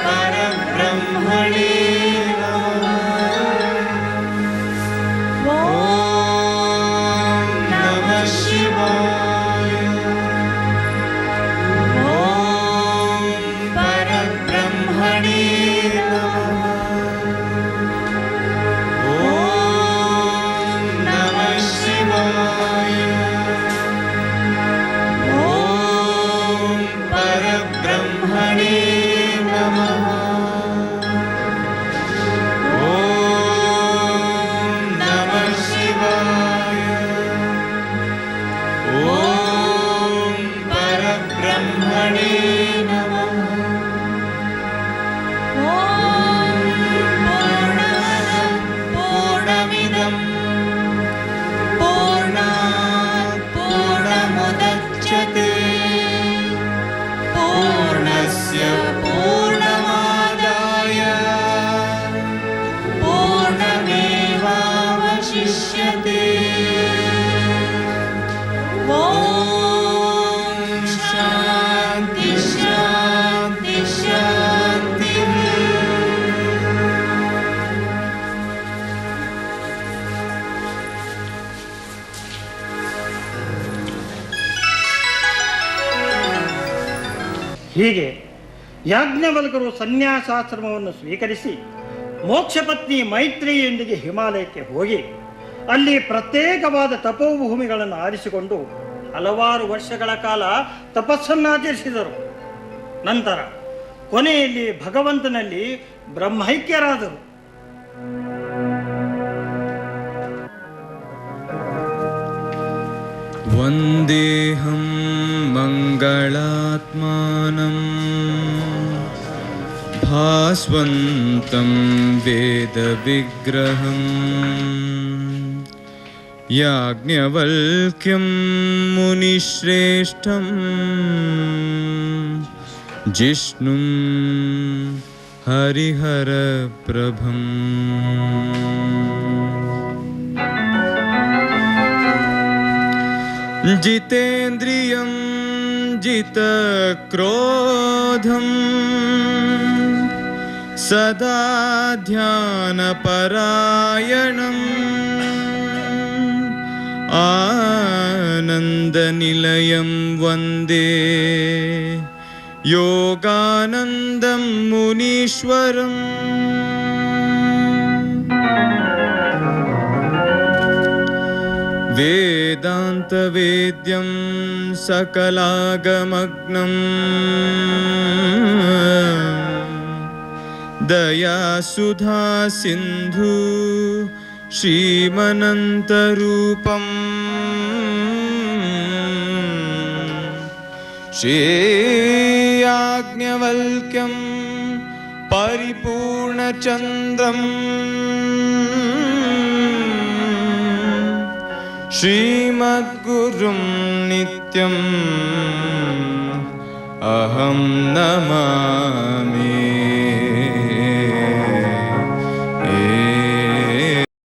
परब्रह्मणे नमः। ॐ नमः शिवाय। परब्रह्मणे नमः। ॐ नमः शिवाय। ॐ परब्रह्मणे नमः। ॐ नमः शिवाय। ॐ परब्रह्मणे नमः। पूर्णमिदं पूर्णात् पूर्णमुदच्यते पूर्णस्य पूर्णमादाय पूर्णमेवावशिष्यते। ॐ शान्ति शान्ति शान्तिः। ಹೀಗೆ ಯಾಜ್ಞವಲ್ಕರು ಸನ್ಯಾಸಾಶ್ರಮವನ್ನು ಸ್ವೀಕರಿಸಿ ಮೋಕ್ಷಪತ್ನಿ ಮೈತ್ರಿಯೊಂದಿಗೆ ಹಿಮಾಲಯಕ್ಕೆ ಹೋಗಿ ಅಲ್ಲಿ ಪ್ರತ್ಯೇಕವಾದ ತಪೋಭೂಮಿಗಳನ್ನು ಆರಿಸಿಕೊಂಡು ಹಲವಾರು ವರ್ಷಗಳ ಕಾಲ ತಪಸ್ಸನ್ನಾಚರಿಸಿದರು. ನಂತರ ಕೊನೆಯಲ್ಲಿ ಭಗವಂತನಲ್ಲಿ ಬ್ರಹ್ಮೈಕ್ಯರಾದರು. ವಂದೇಹಂ ಮಂಗಳಾತ್ಮಾನಂ ಭಾಸ್ವಂತಂ ವೇದವಿಗ್ರಹಂ ಯಾಜ್ಞವಲ್ಕ್ಯಂ ಮುನಿಶ್ರೇಷ್ಠಂ ಜಿಷ್ಣುಂ ಹರಿಹರಪ್ರಭಂ जितेन्द्रियं जितक्रोधं सदा ध्यानपरायणम् आनन्दनिलयं वन्दे योगानन्दं मुनीश्वरम् वेदान्तवेद्यं सकलागमग्नं दयासुधा सिन्धु श्रीमनन्तरूपम् श्रीयाज्ञवल्क्यं परिपूर्णचन्द्रम् श्रीमद्गुरुं नित्यम् अहं नमामि।